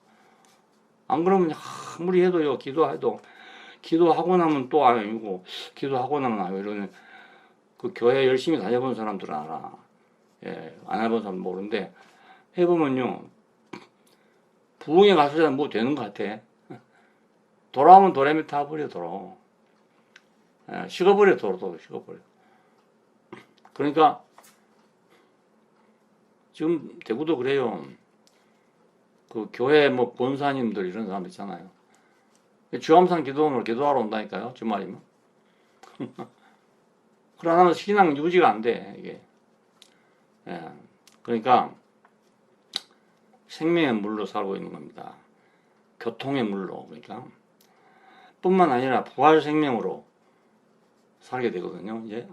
안 그러면 아무리 해도요, 기도하고 나면 또 아니고 기도하고 나면 아니고 이러는 그 교회 열심히 다녀본 사람들은 알아. 예, 안 해본 사람 모르는데 해보면요 부흥에 갔을 때는 뭐 되는 것 같아. 돌아오면 도레미 타버려 돌아. 예, 식어버려 돌아도 식어버려. 그러니까 지금 대구도 그래요. 그 교회 뭐 권사님들 이런 사람 있잖아요. 주암산 기도원으로 기도하러 온다니까요. 주말이면. 그러나 신앙 유지가 안 돼 이게. 예, 그러니까 생명의 물로 살고 있는 겁니다. 교통의 물로. 그러니까 뿐만 아니라 부활 생명으로 살게 되거든요. 이제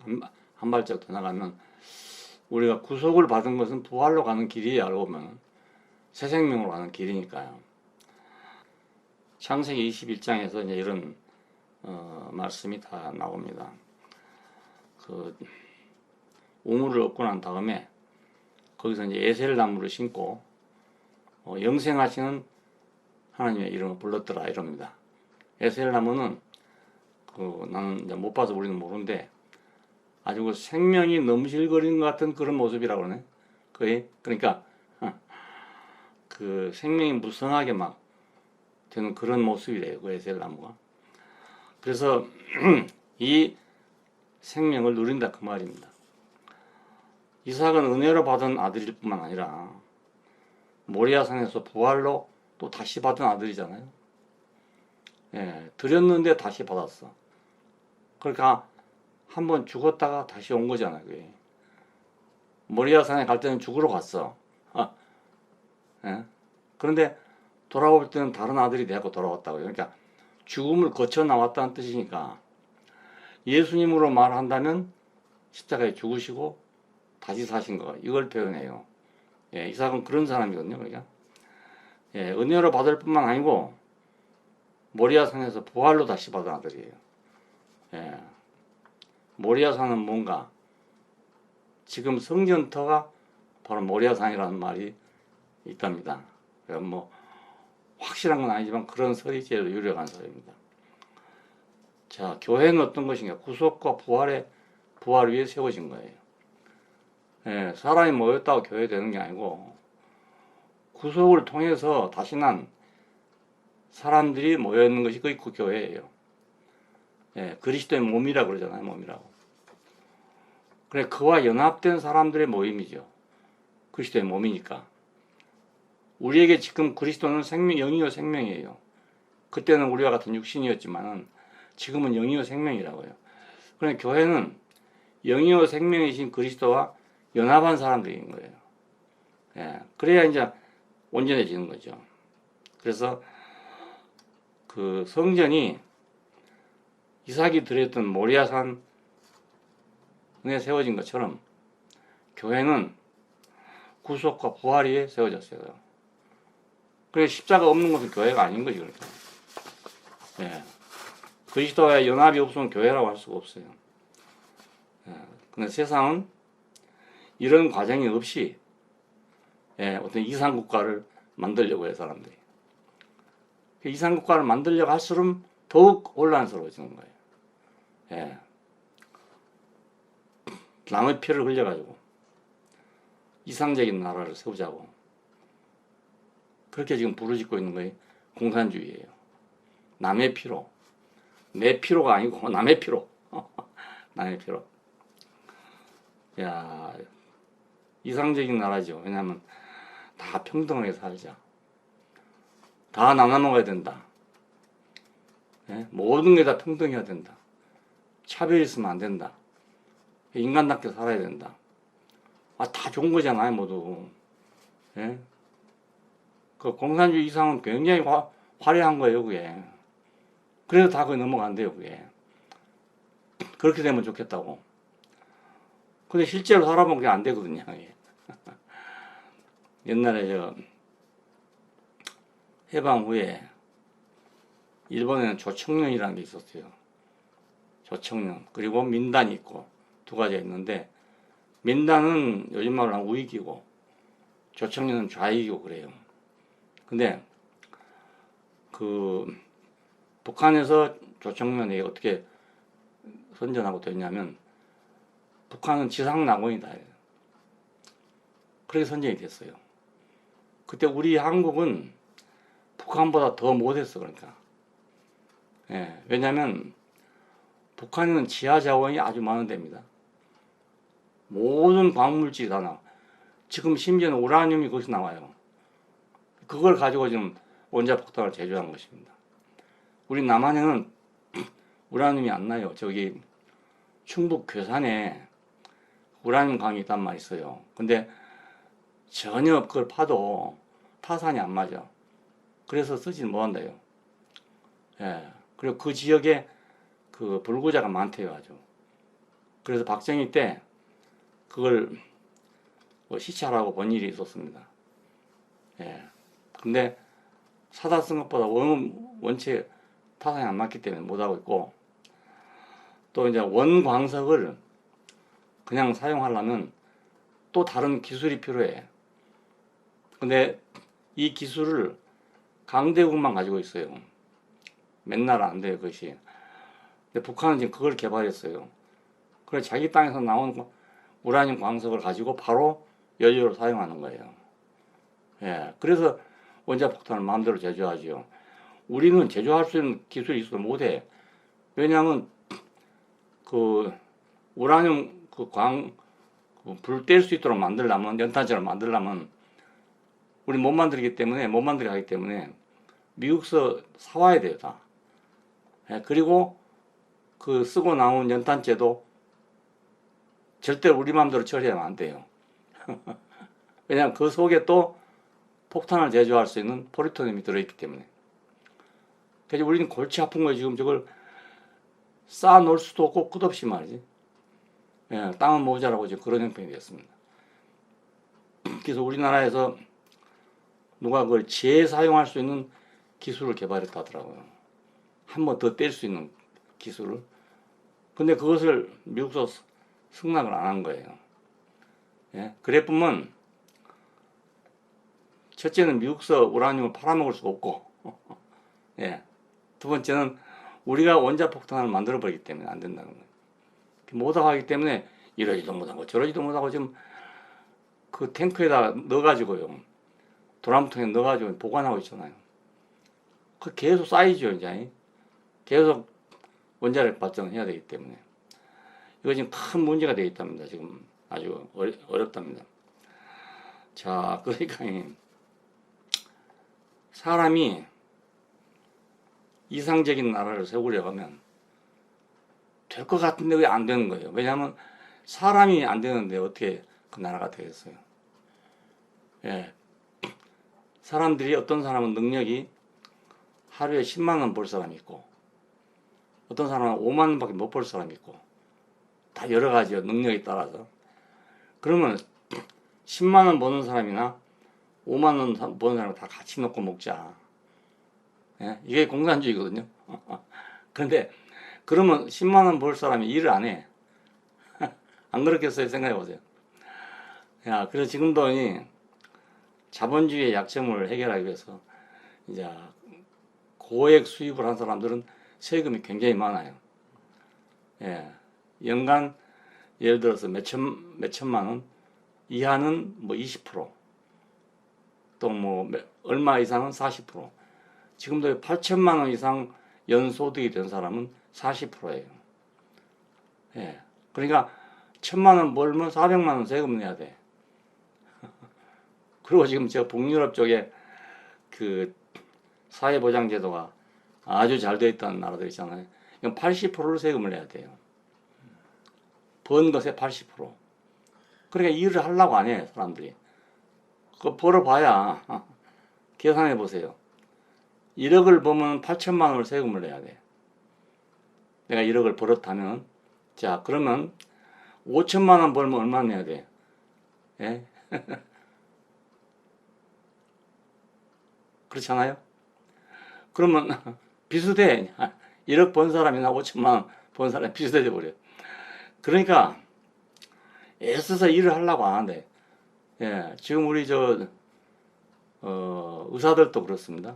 한 발짝 더 나가면 우리가 구속을 받은 것은 부활로 가는 길이 알고 보면 새 생명으로 가는 길이니까요. 창세기 21장에서 이제 이런 말씀이 다 나옵니다. 그 우물을 얻고 난 다음에 거기서 이제 에셀 나무를 심고 영생하시는 하나님의 이름을 불렀더라 이럽니다. 에셀 나무는 나는 이제 못 봐서 우리는 모르는데 아주 그 생명이 넘실거리는 것 같은 그런 모습이라고 그러네. 거의 그러니까 그 생명이 무성하게 막 되는 그런 모습이래요. 그 에셀 나무가. 그래서 이 생명을 누린다 그 말입니다. 이삭은 은혜로 받은 아들일 뿐만 아니라 모리아산에서 부활로 또 다시 받은 아들이잖아요. 예, 드렸는데 다시 받았어. 그러니까 한번 죽었다가 다시 온 거잖아요. 그게. 모리아산에 갈 때는 죽으러 갔어. 예? 그런데 돌아올 때는 다른 아들이 되고 돌아왔다고요. 그러니까 죽음을 거쳐 나왔다는 뜻이니까 예수님으로 말한다면 십자가에 죽으시고 다시 사신 거 이걸 표현해요. 예, 이삭은 그런 사람이거든요. 그러니까 예, 은혜로 받을 뿐만 아니고 모리아산에서 부활로 다시 받은 아들이에요. 예, 모리아산은 뭔가 지금 성전터가 바로 모리아산이라는 말이 있답니다. 그러니까 뭐 확실한 건 아니지만 그런 설이 제일 유력한 설입니다. 자, 교회는 어떤 것인가? 구속과 부활 위에 세워진 거예요. 예, 사람이 모였다고 교회 되는 게 아니고 구속을 통해서 다시 난 사람들이 모여 있는 것이 그 교회예요. 예, 그리스도의 몸이라고 그러잖아요. 몸이라고. 그래, 그와 연합된 사람들의 모임이죠. 그리스도의 몸이니까. 우리에게 지금 그리스도는 영이요 생명이에요. 그때는 우리와 같은 육신이었지만은 지금은 영이요 생명이라고요. 그러니까 교회는 영이요 생명이신 그리스도와 연합한 사람들인 거예요. 예, 그래야 이제 온전해지는 거죠. 그래서 그 성전이 이삭이 드렸던 모리아산에 세워진 것처럼 교회는 구속과 부활 위에 세워졌어요. 그래서 십자가 없는 것은 교회가 아닌 거지, 그러니까. 예. 그리스도와의 연합이 없으면 교회라고 할 수가 없어요. 예. 근데 세상은 이런 과정이 없이 예, 어떤 이상국가를 만들려고 해요, 사람들이. 이상국가를 만들려고 할수록 더욱 혼란스러워지는 거예요. 예. 남의 피를 흘려가지고 이상적인 나라를 세우자고 그렇게 지금 부르짖고 있는 거예요. 공산주의예요. 남의 피로. 내 피로가 아니고 남의 피로. 남의 피로. 야, 이상적인 나라죠. 왜냐하면 다 평등하게 살자. 다 나눠 먹어야 된다. 예? 모든 게 다 평등해야 된다. 차별이 있으면 안 된다. 인간답게 살아야 된다. 아, 다 좋은 거잖아요, 모두. 예? 그 공산주의 이상은 굉장히 화려한 거예요, 그게. 그래서 다 그게 넘어간대요, 그게. 그렇게 되면 좋겠다고. 근데 실제로 살아보면 그게 안 되거든요, 이게. 옛날에 해방 후에 일본에는 조청년이라는 게 있었어요. 조청년. 그리고 민단이 있고 두 가지가 있는데 민단은 요즘 말로 하면 우익이고 조청년은 좌익이고 그래요. 근데 그 북한에서 조청년이 어떻게 선전하고 됐냐면 북한은 지상낙원이다. 그렇게 선전이 됐어요. 그때 우리 한국은 북한보다 더 못했어, 그러니까. 예, 왜냐면 북한에는 지하 자원이 아주 많은 데입니다. 모든 광물질이 다 나와. 지금 심지어는 우라늄이 거기서 나와요. 그걸 가지고 지금 원자폭탄을 제조한 것입니다. 우리 남한에는 우라늄이 안 나요. 저기 충북 괴산에 우라늄 강이 있단 말이 있어요. 근데 전혀 그걸 파도 타산이 안 맞아. 그래서 쓰지 못한다요. 예. 그리고 그 지역에 그 불구자가 많대요, 아주. 그래서 박정희 때 그걸 뭐 시찰하고 본 일이 있었습니다. 예. 근데 사다 쓴 것보다 원체 타산이 안 맞기 때문에 못하고 있고, 또 이제 원광석을 그냥 사용하려면 또 다른 기술이 필요해. 근데 이 기술을 강대국만 가지고 있어요. 맨날 안 돼요, 그것이. 근데 북한은 지금 그걸 개발했어요. 그래서 자기 땅에서 나온 우라늄 광석을 가지고 바로 연료로 사용하는 거예요. 예. 그래서 원자폭탄을 마음대로 제조하죠. 우리는 제조할 수 있는 기술이 있어도 못해. 왜냐하면 그 우라늄 불 뗄 수 있도록 만들려면, 연탄처럼 만들려면 우리 못 만들기 때문에, 못 만들게 하기 때문에 미국서 사와야 돼요, 다. 예, 그리고 그 쓰고 나온 연탄재도 절대 우리 마음대로 처리하면 안 돼요. 왜냐하면 그 속에 또 폭탄을 제조할 수 있는 포리토늄이 들어있기 때문에. 그래서 우리는 골치 아픈 거예요. 지금 저걸 쌓아 놓을 수도 없고 끝없이 말이지. 예, 땅은 모자라고 지금 그런 형편이 됐습니다. 그래서 우리나라에서 누가 그걸 재사용할 수 있는 기술을 개발했다 하더라고요. 한 번 더 뗄 수 있는 기술을. 근데 그것을 미국서 승낙을 안 한 거예요. 예? 그래뿐만 첫째는 미국서 우라늄을 팔아먹을 수가 없고 예. 두 번째는 우리가 원자폭탄을 만들어버리기 때문에 안 된다는 거예요. 못하고 하기 때문에 이러지도 못하고 저러지도 못하고 지금 그 탱크에다 넣어가지고요. 도람통에 넣어가지고 보관하고 있잖아요. 그 계속 쌓이죠, 이제. 계속 원자력 발전을 해야 되기 때문에. 이거 지금 큰 문제가 되어 있답니다. 지금 아주 어렵답니다. 자, 그러니까 사람이 이상적인 나라를 세우려고 하면 될 것 같은데 왜 안 되는 거예요? 왜냐하면 사람이 안 되는데 어떻게 그 나라가 되겠어요? 예. 사람들이 어떤 사람은 능력이 하루에 10만 원 벌 사람이 있고 어떤 사람은 5만 원밖에 못 벌 사람이 있고 다 여러 가지요. 능력에 따라서. 그러면 10만 원 버는 사람이나 5만 원 버는 사람 다 같이 놓고 먹자. 예? 이게 공산주의거든요. 그런데 그러면 10만 원 벌 사람이 일을 안 해. 안 그렇겠어요? 생각해 보세요. 야, 그래서 지금도 이 자본주의의 약점을 해결하기 위해서 이제 고액 수입을 한 사람들은 세금이 굉장히 많아요. 예, 연간 예를 들어서 몇 천만 원 이하는 뭐 20%, 또 뭐 얼마 이상은 40%. 지금도 8천만 원 이상 연소득이 된 사람은 40%예요. 예, 그러니까 1,000만 원 벌면 400만 원 세금 내야 돼. 그리고 지금 저 북유럽 쪽에 그 사회보장제도가 아주 잘 되어 있다는 나라들 있잖아요. 이건 80%를 세금을 내야 돼요. 번 것의 80%. 그러니까 일을 하려고 안 해, 사람들이. 그거 벌어봐야, 계산해 보세요. 1억을 벌면 8천만 원을 세금을 내야 돼. 내가 1억을 벌었다면, 자, 그러면 5천만 원 벌면 얼마 내야 돼? 예? 그렇잖아요? 그러면 비슷해. 1억 번 사람이나 5천만 원 번 사람이 비슷해져 버려. 그러니까 애써서 일을 하려고 안 하는데, 예, 지금 우리 의사들도 그렇습니다.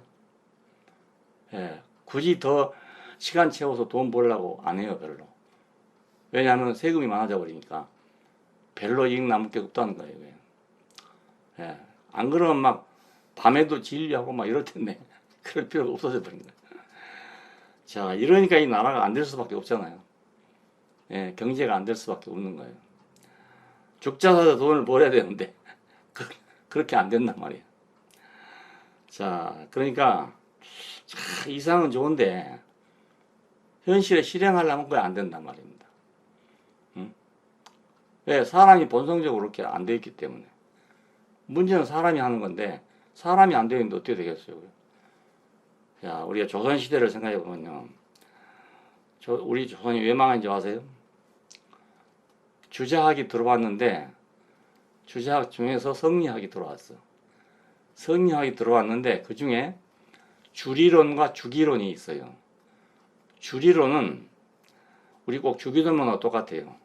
예, 굳이 더 시간 채워서 돈 벌려고 안 해요, 별로. 왜냐하면 세금이 많아져 버리니까 별로 이익 남을 게 없다는 거예요. 예, 안 그러면 막 밤에도 진료하고 막 이럴 텐데 그럴 필요가 없어져 버린 거예요. 자, 이러니까 이 나라가 안 될 수밖에 없잖아요. 예, 경제가 안 될 수밖에 없는 거예요. 죽자 사자 돈을 벌어야 되는데 그렇게 안 된단 말이에요. 자, 그러니까 이상은 좋은데 현실에 실행하려면 그게 안 된단 말입니다. 응? 왜? 사람이 본성적으로 그렇게 안 돼 있기 때문에. 문제는 사람이 하는 건데 사람이 안 되는데 어떻게 되겠어요? 자, 우리가 조선시대를 생각해 보면요. 우리 조선이 왜 망한지 아세요? 주자학이 들어왔는데 주자학 중에서 성리학이 들어왔어. 성리학이 들어왔는데 그 중에 주리론과 주기론이 있어요. 주리론은 우리 꼭 주기도문하고 똑같아요.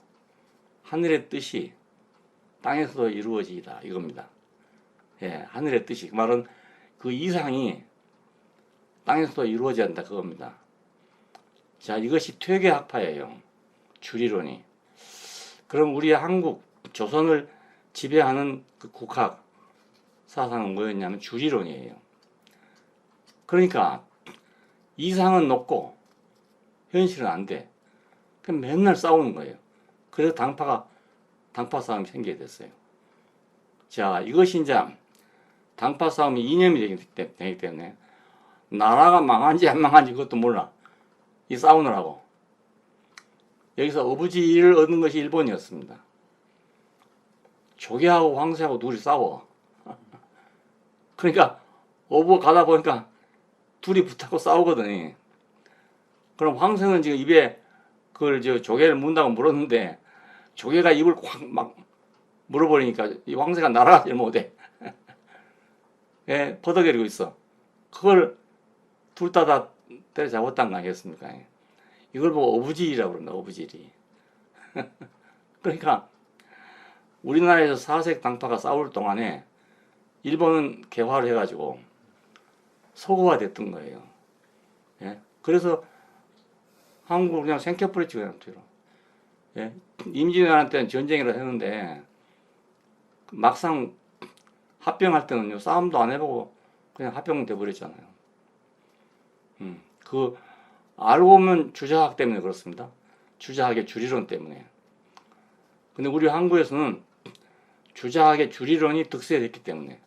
하늘의 뜻이 땅에서도 이루어지다 이겁니다. 예, 하늘의 뜻이 그 말은 그 이상이 땅에서도 이루어져야 한다 그겁니다. 자, 이것이 퇴계학파예요. 주리론이. 그럼 우리 한국 조선을 지배하는 그 국학 사상은 뭐였냐면 주리론이에요. 그러니까 이상은 높고 현실은 안 돼. 그럼 맨날 싸우는 거예요. 그래서 당파 싸움이 생기게 됐어요. 자, 이것이 이제 당파 싸움이 이념이 되기 때문에 나라가 망한지 안 망한지 그것도 몰라. 이 싸우느라고. 여기서 어부지를 얻은 것이 일본이었습니다. 조개하고 황새하고 둘이 싸워. 그러니까 어부 가다 보니까 둘이 붙잡고 싸우거든. 그럼 황새는 지금 입에 그걸 조개를 문다고 물었는데 조개가 입을 확 막 물어버리니까 이 황새가 날아가지 못해. 예, 퍼덕거리고 있어. 그걸 둘 다 때려잡았단 거 아니겠습니까? 이걸 보고 어부지리라고 그럽니다. 어부지리. 그러니까 우리나라에서 사색 당파가 싸울 동안에 일본은 개화를 해가지고 서구화 됐던 거예요. 예? 그래서 한국을 그냥 생켜버렸지 그냥 뒤로. 예? 임진왜란 전쟁이라 했는데 막상 합병할 때는요 싸움도 안 해보고 그냥 합병돼 버렸잖아요. 그 알고 보면 주자학 때문에 그렇습니다. 주자학의 주리론 때문에. 근데 우리 한국에서는 주자학의 주리론이 득세됐기 때문에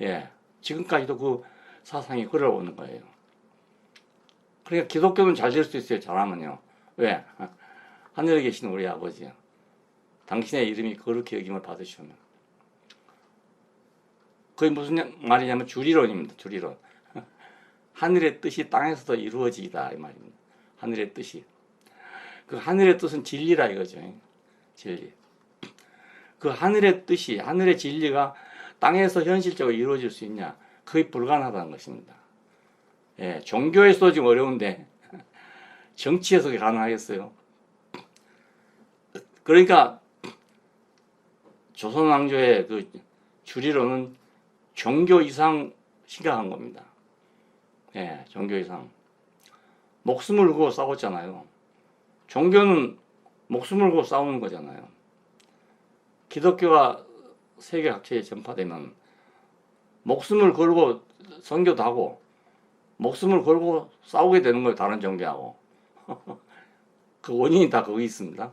예, 지금까지도 그 사상이 흘러오는 거예요. 그러니까 기독교는 잘 될 수 있어요. 잘하면요. 왜? 하늘에 계신 우리 아버지요. 당신의 이름이 거룩히 여김을 받으시오면. 그게 무슨 말이냐면 주리론입니다. 주리론. 하늘의 뜻이 땅에서도 이루어지다 이 말입니다. 하늘의 뜻이. 그 하늘의 뜻은 진리라 이거죠. 진리. 그 하늘의 뜻이, 하늘의 진리가 땅에서 현실적으로 이루어질 수 있냐? 거의 불가능하다는 것입니다. 예, 종교에서도 지금 어려운데 정치에서 그게 가능하겠어요? 그러니까 조선 왕조의 그 주리로는 종교 이상 심각한 겁니다. 예, 종교 이상. 목숨을 걸고 싸웠잖아요. 종교는 목숨을 걸고 싸우는 거잖아요. 기독교가 세계 각지에 전파되면 목숨을 걸고 선교도 하고 목숨을 걸고 싸우게 되는 거예요. 다른 종교하고. 그 원인이 다 거기 있습니다.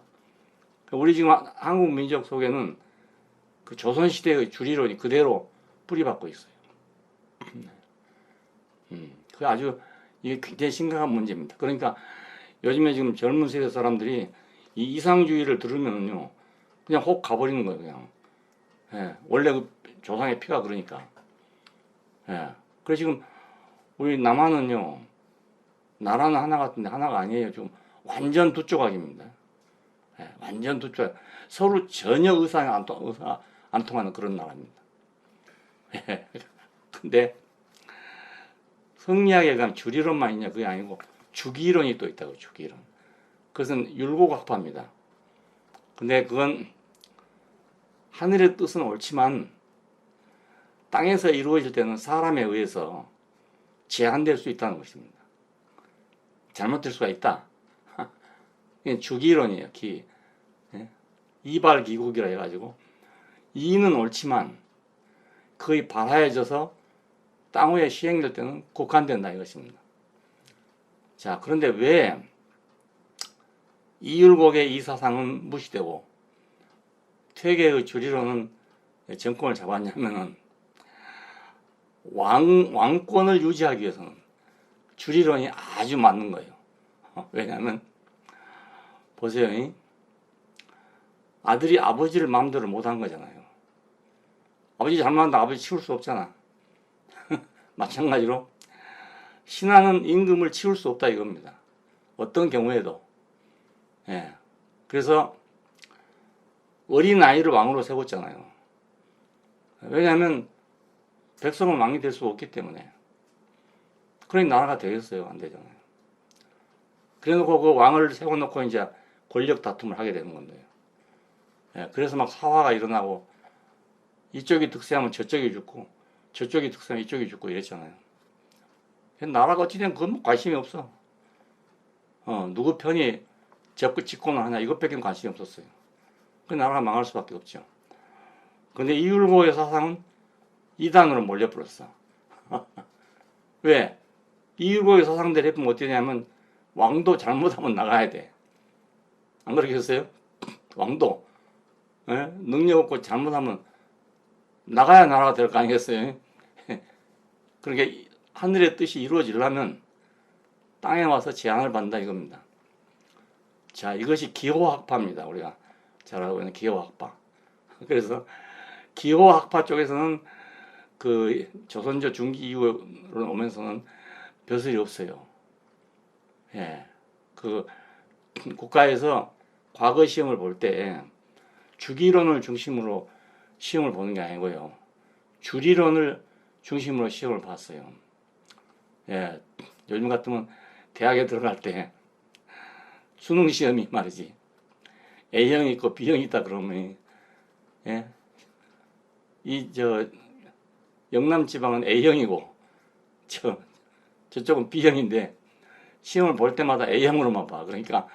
우리 지금 한국 민족 속에는 그 조선시대의 주리론이 그대로 뿌리박고 있어요. 그 아주 이게 굉장히 심각한 문제입니다. 그러니까 요즘에 지금 젊은 세대 사람들이 이 이상주의를 들으면요 그냥 혹 가버리는 거예요. 그냥. 예, 원래 그 조상의 피가 그러니까. 예. 그래서 지금 우리 남한은요 나라는 하나 같은데 하나가 아니에요. 지금 완전 두 조각입니다. 예, 완전 두 조각. 서로 전혀 의사 안 통하는 그런 나라입니다. 예. 근데 성리학에 가면 주리론만 있냐 그게 아니고 주기론이 또 있다고. 주기론. 그것은 율곡학파입니다. 근데 그건 하늘의 뜻은 옳지만 땅에서 이루어질 때는 사람에 의해서 제한될 수 있다는 것입니다. 잘못될 수가 있다. 이게 주기론이에요. 기. 이발기국이라 해가지고 이는 옳지만 거의 발화해져서 땅 위에 시행될 때는 국한된다 이것입니다. 자, 그런데 왜 이율곡의 이 사상은 무시되고 퇴계의 주리론은 정권을 잡았냐면은 왕권을 유지하기 위해서는 주리론이 아주 맞는 거예요. 왜냐하면 보세요. 아들이 아버지를 마음대로 못한 거잖아요. 아버지 잘못한다 아버지 치울 수 없잖아. 마찬가지로 신하는 임금을 치울 수 없다 이겁니다. 어떤 경우에도. 예. 그래서 어린 아이를 왕으로 세웠잖아요. 왜냐하면 백성은 왕이 될 수 없기 때문에. 그러니 나라가 되겠어요? 안 되잖아요. 그래놓고 그 왕을 세워놓고 이제 권력 다툼을 하게 되는 건데요. 예. 그래서 막 사화가 일어나고 이쪽이 득세하면 저쪽이 죽고 저쪽이 득세하면 이쪽이 죽고 이랬잖아요. 나라가 어찌되면 그건 뭐 관심이 없어. 누구 편이 집권을 하냐 이것밖에 관심이 없었어요. 그 나라가 망할 수밖에 없죠. 근데 이율곡의 사상은 이단으로 몰려버렸어. 왜? 이율곡의 사상대로 해보면 어떻게 되냐면 왕도 잘못하면 나가야 돼. 안 그러겠어요? 왕도 능력 없고 잘못하면 나가야 나라가 될 거 아니겠어요? 그러니까 하늘의 뜻이 이루어지려면 땅에 와서 제한을 받는다 이겁니다. 자, 이것이 기호학파입니다. 우리가 잘 알고 있는 기호학파. 그래서 기호학파 쪽에서는 그 조선조 중기 이후로 오면서는 벼슬이 없어요. 예. 그 국가에서 과거 시험을 볼 때 주기론을 중심으로 시험을 보는 게 아니고요. 주리론을 중심으로 시험을 봤어요. 예. 요즘 같으면 대학에 들어갈 때 수능 시험이 말이지. A형이 있고 B형이 있다 그러면 예. 영남 지방은 A형이고 저쪽은 B형인데 시험을 볼 때마다 A형으로만 봐. 그러니까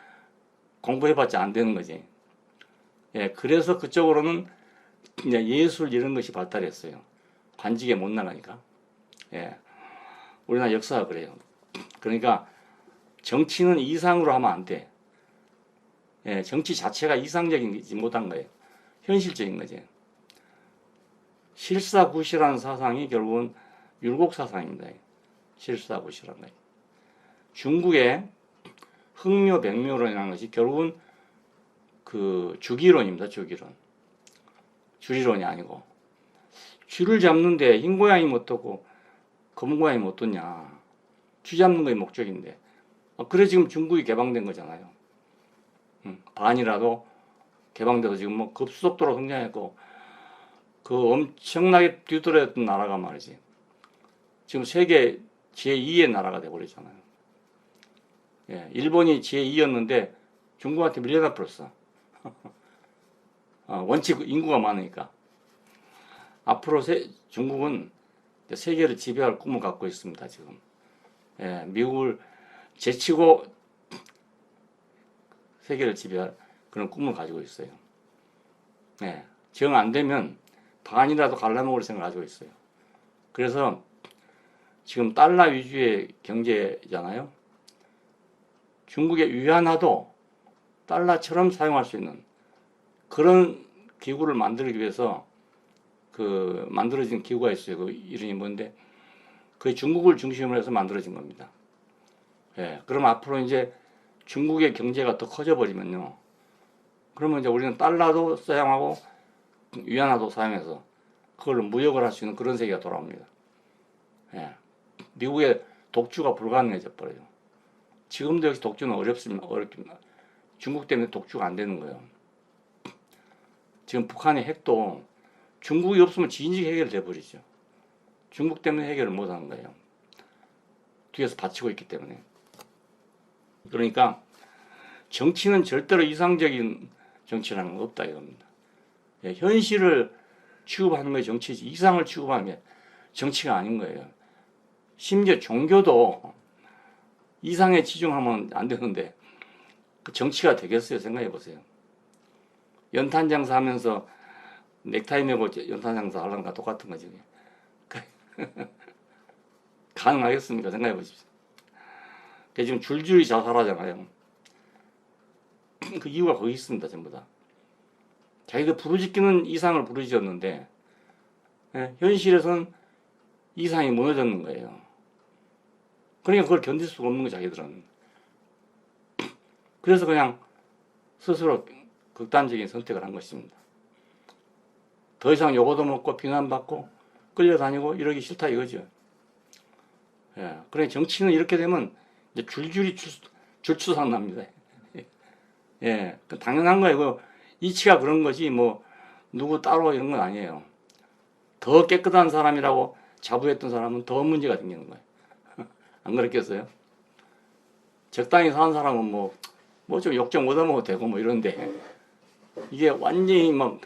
공부해봤자 안 되는 거지. 예, 그래서 그쪽으로는 이제 예술 이런 것이 발달했어요. 관직에 못 나가니까. 예, 우리나라 역사가 그래요. 그러니까 정치는 이상으로 하면 안 돼. 예, 정치 자체가 이상적이지 못한 거예요. 현실적인 거지. 실사구시라는 사상이 결국은 율곡 사상입니다. 실사구시라는 거예요. 중국의 흥묘, 백묘론이라는 것이 결국은 그 주기론입니다. 주기론. 주리론이 아니고. 쥐를 잡는데 흰 고양이 못 떴고 검은 고양이 못 떴냐. 쥐 잡는 거의 목적인데. 그래 지금 중국이 개방된 거잖아요. 반이라도 개방돼서 지금 뭐 급속도로 성장했고 그 엄청나게 뒤떨어졌던 나라가 말이지. 지금 세계 제2의 나라가 돼버리잖아요. 예, 일본이 제2였는데 중국한테 밀려나 버렸어. 원칙 인구가 많으니까. 앞으로 중국은 세계를 지배할 꿈을 갖고 있습니다, 지금. 예, 미국을 제치고 세계를 지배할 그런 꿈을 가지고 있어요. 예, 정 안 되면 반이라도 갈라먹을 생각을 가지고 있어요. 그래서 지금 달러 위주의 경제잖아요. 중국의 위안화도 달러처럼 사용할 수 있는 그런 기구를 만들기 위해서 만들어진 기구가 있어요. 그 이름이 뭔데? 그 중국을 중심으로 해서 만들어진 겁니다. 예, 그럼 앞으로 이제 중국의 경제가 더 커져버리면요. 그러면 이제 우리는 달러도 사용하고 위안화도 사용해서 그걸로 무역을 할 수 있는 그런 세계가 돌아옵니다. 예, 미국의 독주가 불가능해져 버려요. 지금도 역시 독주는 어렵습니다. 어렵습니다. 중국 때문에 독주가 안 되는 거예요. 지금 북한의 핵도 중국이 없으면 진즉 해결돼 버리죠. 중국 때문에 해결을 못 하는 거예요. 뒤에서 받치고 있기 때문에. 그러니까 정치는 절대로 이상적인 정치라는 건 없다 이겁니다. 예, 현실을 취급하는 게 정치지 이상을 취급하는 게 정치가 아닌 거예요. 심지어 종교도 이상에 치중하면 안 되는데 그 정치가 되겠어요? 생각해 보세요. 연탄 장사 하면서 넥타이 메고 연탄 장사 하려는 거 똑같은 거지. 가능하겠습니까? 생각해 보십시오. 지금 줄줄이 자살하잖아요. 그 이유가 거기 있습니다. 전부 다. 자기들 부르짖기는 이상을 부르짖었는데 현실에서는 이상이 무너졌는 거예요. 그러니까 그걸 견딜 수가 없는 거예요. 자기들은. 그래서 그냥 스스로 극단적인 선택을 한 것입니다. 더 이상 요거도 먹고 비난받고 끌려다니고 이러기 싫다 이거죠. 예, 그래 정치는 이렇게 되면 이제 줄줄이 줄추상 납니다. 예, 당연한 거예요. 그 이치가 그런 거지 뭐 누구 따로 이런 건 아니에요. 더 깨끗한 사람이라고 자부했던 사람은 더 문제가 생기는 거예요. 안 그렇겠어요? 적당히 사는 사람은 뭐 좀 욕 좀 얻어먹어도 되고 뭐 이런데 이게 완전히 막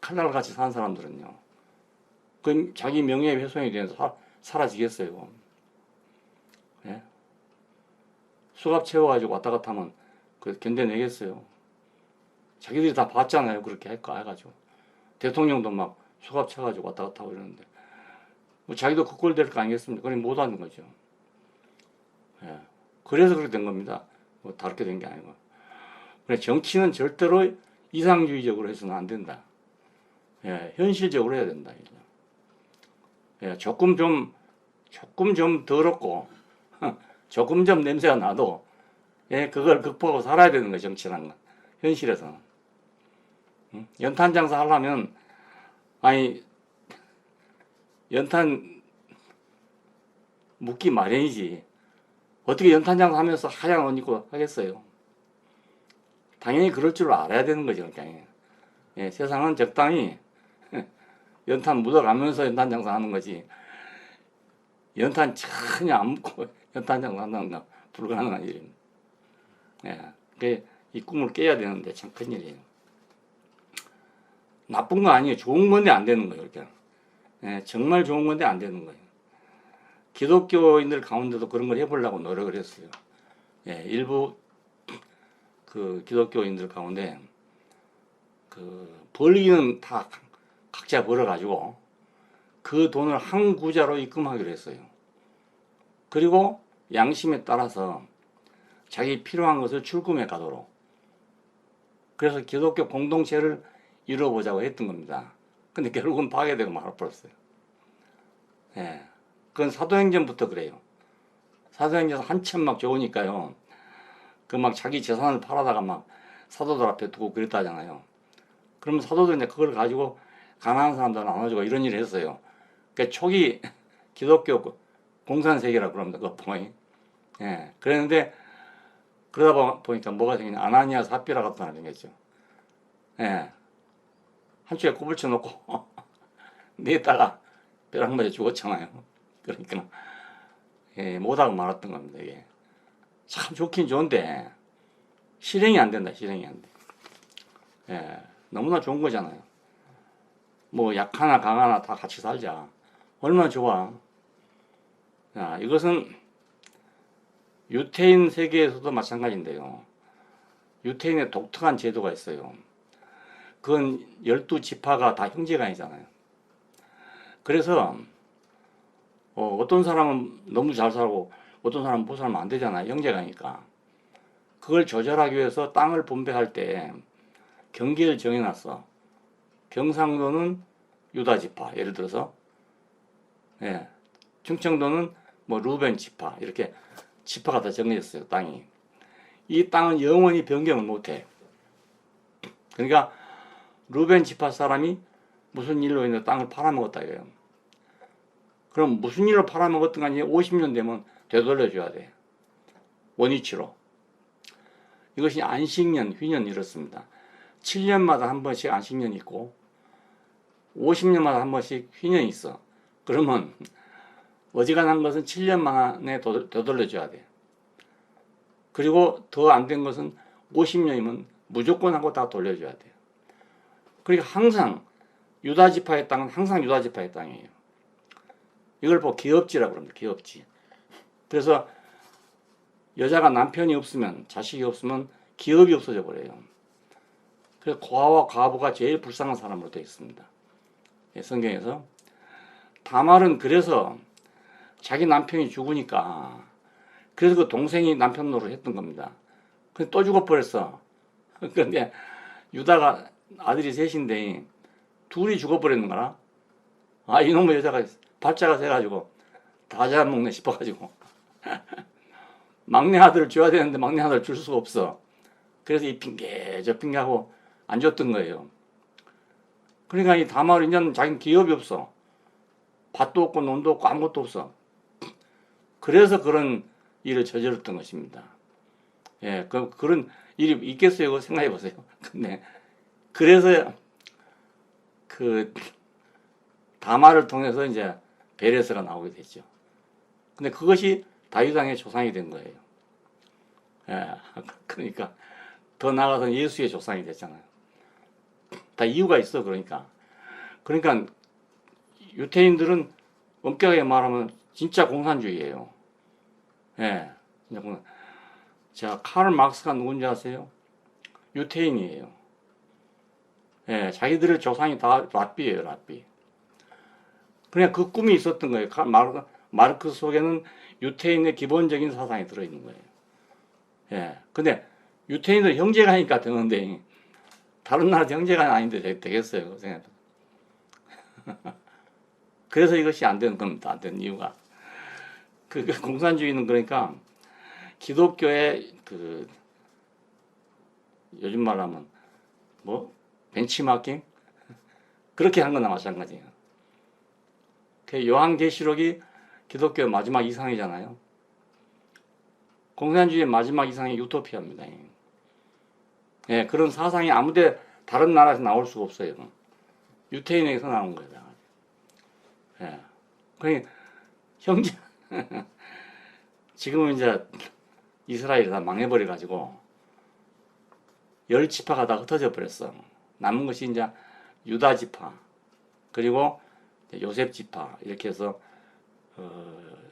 칼날같이 사는 사람들은요. 그 자기 명예의 훼손이 돼서 사라지겠어요. 예? 수갑 채워가지고 왔다 갔다 하면 그 견뎌내겠어요. 자기들이 다 봤잖아요. 그렇게 해가지고. 대통령도 막 수갑 채워가지고 왔다 갔다 하고 이러는데. 뭐 자기도 그 꼴 될 거 아니겠습니까? 그럼 못 하는 거죠. 예. 그래서 그렇게 된 겁니다. 뭐 다르게 된 게 아니고. 그래, 정치는 절대로 이상주의적으로 해서는 안 된다. 예, 현실적으로 해야 된다. 예, 조금 좀 더럽고, 조금 좀 냄새가 나도, 예, 그걸 극복하고 살아야 되는 거예요, 정치라는 건. 현실에서는. 연탄 장사 하려면, 아니, 연탄 묻기 마련이지. 어떻게 연탄 장사 하면서 하얀 옷 입고 하겠어요? 당연히 그럴 줄 알아야 되는 거죠, 그러니까. 예, 세상은 적당히 연탄 묻어가면서 연탄 장사 하는 거지. 연탄 전혀 안 묻고 연탄 장사 한다는 건 불가능한 일입니다. 예, 이 꿈을 깨야 되는데 참 큰일이에요. 나쁜 거 아니에요. 좋은 건데 안 되는 거예요, 이렇게. 예, 정말 좋은 건데 안 되는 거예요. 기독교인들 가운데도 그런 걸 해보려고 노력을 했어요. 예, 일부 그 기독교인들 가운데 벌기는 다 각자 벌어가지고 그 돈을 한 구자로 입금하기로 했어요. 그리고 양심에 따라서 자기 필요한 것을 출금해 가도록. 그래서 기독교 공동체를 이루어보자고 했던 겁니다. 근데 결국은 파괴되고 말아버렸어요. 예. 그건 사도행전부터 그래요. 사도행전 한참 막 좋으니까요. 그 막 자기 재산을 팔아다가 막 사도들 앞에 두고 그랬다잖아요. 그러면 사도들이 이제 그걸 가지고 가난한 사람들 나눠주고 이런 일을 했어요. 그러니까 초기 기독교 공산세계라고 그럽니다. 그 봉이. 예. 그랬는데 그러다 보니까 뭐가 생기냐. 아나니아 삽비라 같은 사람이 생겼죠. 예, 한쪽에 꼽을 쳐놓고 내다가 벼락 맞아 죽었잖아요. 그러니까 예, 못하고 말았던 겁니다. 이게 참 좋긴 좋은데 실행이 안 된다. 실행이 안 돼. 예, 너무나 좋은 거잖아요. 뭐 약하나 강하나 다 같이 살자. 얼마나 좋아. 자, 이것은 유태인 세계에서도 마찬가지인데요. 유태인의 독특한 제도가 있어요. 그건 12지파가 다 형제간이잖아요. 그래서 어떤 사람은 너무 잘 살고 어떤 사람은 못 살면 안 되잖아요. 형제간이니까. 그걸 조절하기 위해서 땅을 분배할 때 경계를 정해놨어. 경상도는 유다지파, 예를 들어서 예, 충청도는 뭐 루벤 지파, 이렇게 지파가 다 정해졌어요. 땅이. 이 땅은 영원히 변경을 못해. 그러니까 루벤 지파 사람이 무슨 일로 인해 땅을 팔아먹었다 이거예요. 그럼 무슨 일로 팔아먹었든 간에 50년 되면 되돌려줘야 돼. 원위치로. 이것이 안식년, 휘년 이렇습니다. 7년마다 한 번씩 안식년이 있고 50년마다 한 번씩 휘년이 있어. 그러면 어지간한 것은 7년 만에 되돌려줘야 돼. 그리고 더 안 된 것은 50년이면 무조건 하고 다 돌려줘야 돼요. 그러니까 항상 유다지파의 땅은 항상 유다지파의 땅이에요. 이걸 보고 기업지라고 합니다. 기업지. 그래서 여자가 남편이 없으면, 자식이 없으면 기업이 없어져 버려요. 그래서 고아와 과부가 제일 불쌍한 사람으로 되어 있습니다. 성경에서. 다말은 그래서 자기 남편이 죽으니까 그래서 그 동생이 남편 노릇 했던 겁니다. 근데 또 죽어버렸어. 그런데 유다가 아들이 셋인데 둘이 죽어버렸는 거라. 아, 이놈의 여자가 발자가 세가지고 다 잡아먹네 싶어가지고 막내 아들을 줘야 되는데 막내 아들을 줄 수가 없어. 그래서 이 핑계 저 핑계하고 안 줬던 거예요. 그러니까 이 다말은 이제는 자기는 기업이 없어. 밭도 없고 논도 없고 아무것도 없어. 그래서 그런 일을 저질렀던 것입니다. 예, 그런 일이 있겠어요? 생각해 보세요. 근데 그래서 그 다말을 통해서 이제 베레스가 나오게 됐죠. 근데 그것이 다윗 왕의 조상이 된 거예요. 예, 그러니까 더 나아가서 예수의 조상이 됐잖아요. 다 이유가 있어. 그러니까 유태인들은 엄격하게 말하면 진짜 공산주의예요. 예, 진짜 공산. 자, 카를 막스가 누군지 아세요? 유태인이에요. 예, 자기들의 조상이 다 랍비예요, 랍비. 그냥 그 꿈이 있었던 거예요. 마르크스 속에는 유태인의 기본적인 사상이 들어있는 거예요. 예, 근데 유태인들 형제가니까 되는데 다른 나라 형제가 아닌데 되겠어요, 생각. 그래서 이것이 안 되는 겁니다. 안 되는 이유가 그 공산주의는 그러니까 기독교의 그 요즘 말하면 뭐 벤치마킹 그렇게 한 거나 마찬가지예요. 그 요한계시록이 기독교의 마지막 이상이잖아요. 공산주의의 마지막 이상이 유토피아입니다. 예, 그런 사상이 아무데 다른 나라에서 나올 수가 없어요. 유태인에게서 나온 거예요. 예, 그러니까 형제 지금은 이제 이스라엘이 다 망해버려 가지고 10지파가 다 흩어져 버렸어. 남은 것이 이제 유다 지파 그리고 요셉 지파 이렇게 해서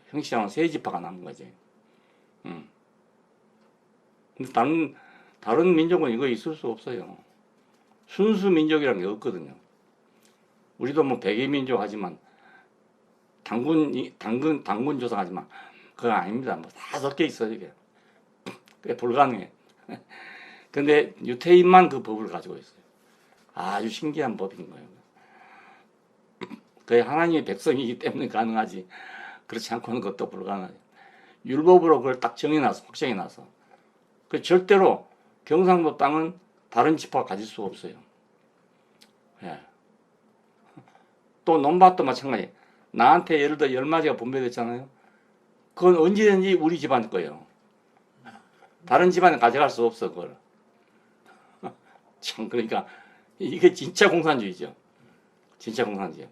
형식상으로 3지파가 남은 거지. 근데 다른 민족은 이거 있을 수 없어요. 순수 민족이라는 게 없거든요. 우리도 뭐 백의 민족 하지만 당군 조상하지만 그건 아닙니다. 뭐 다 섞여 있어 이게. 그게 불가능해. 근데 유태인만 그 법을 가지고 있어요. 아주 신기한 법인 거예요. 그게 하나님의 백성이기 때문에 가능하지. 그렇지 않고는 그것도 불가능하죠. 율법으로 그걸 딱 정해놔서 확정해놔서. 그 절대로 경상도 땅은 다른 지파가 가질 수가 없어요. 예. 또 논밭도 마찬가지. 나한테 예를 들어 10마리가 분배됐잖아요. 그건 언제든지 우리 집안 거예요. 다른 집안에 가져갈 수 없어 그걸. 참 그러니까 이게 진짜 공산주의죠. 진짜 공산주의.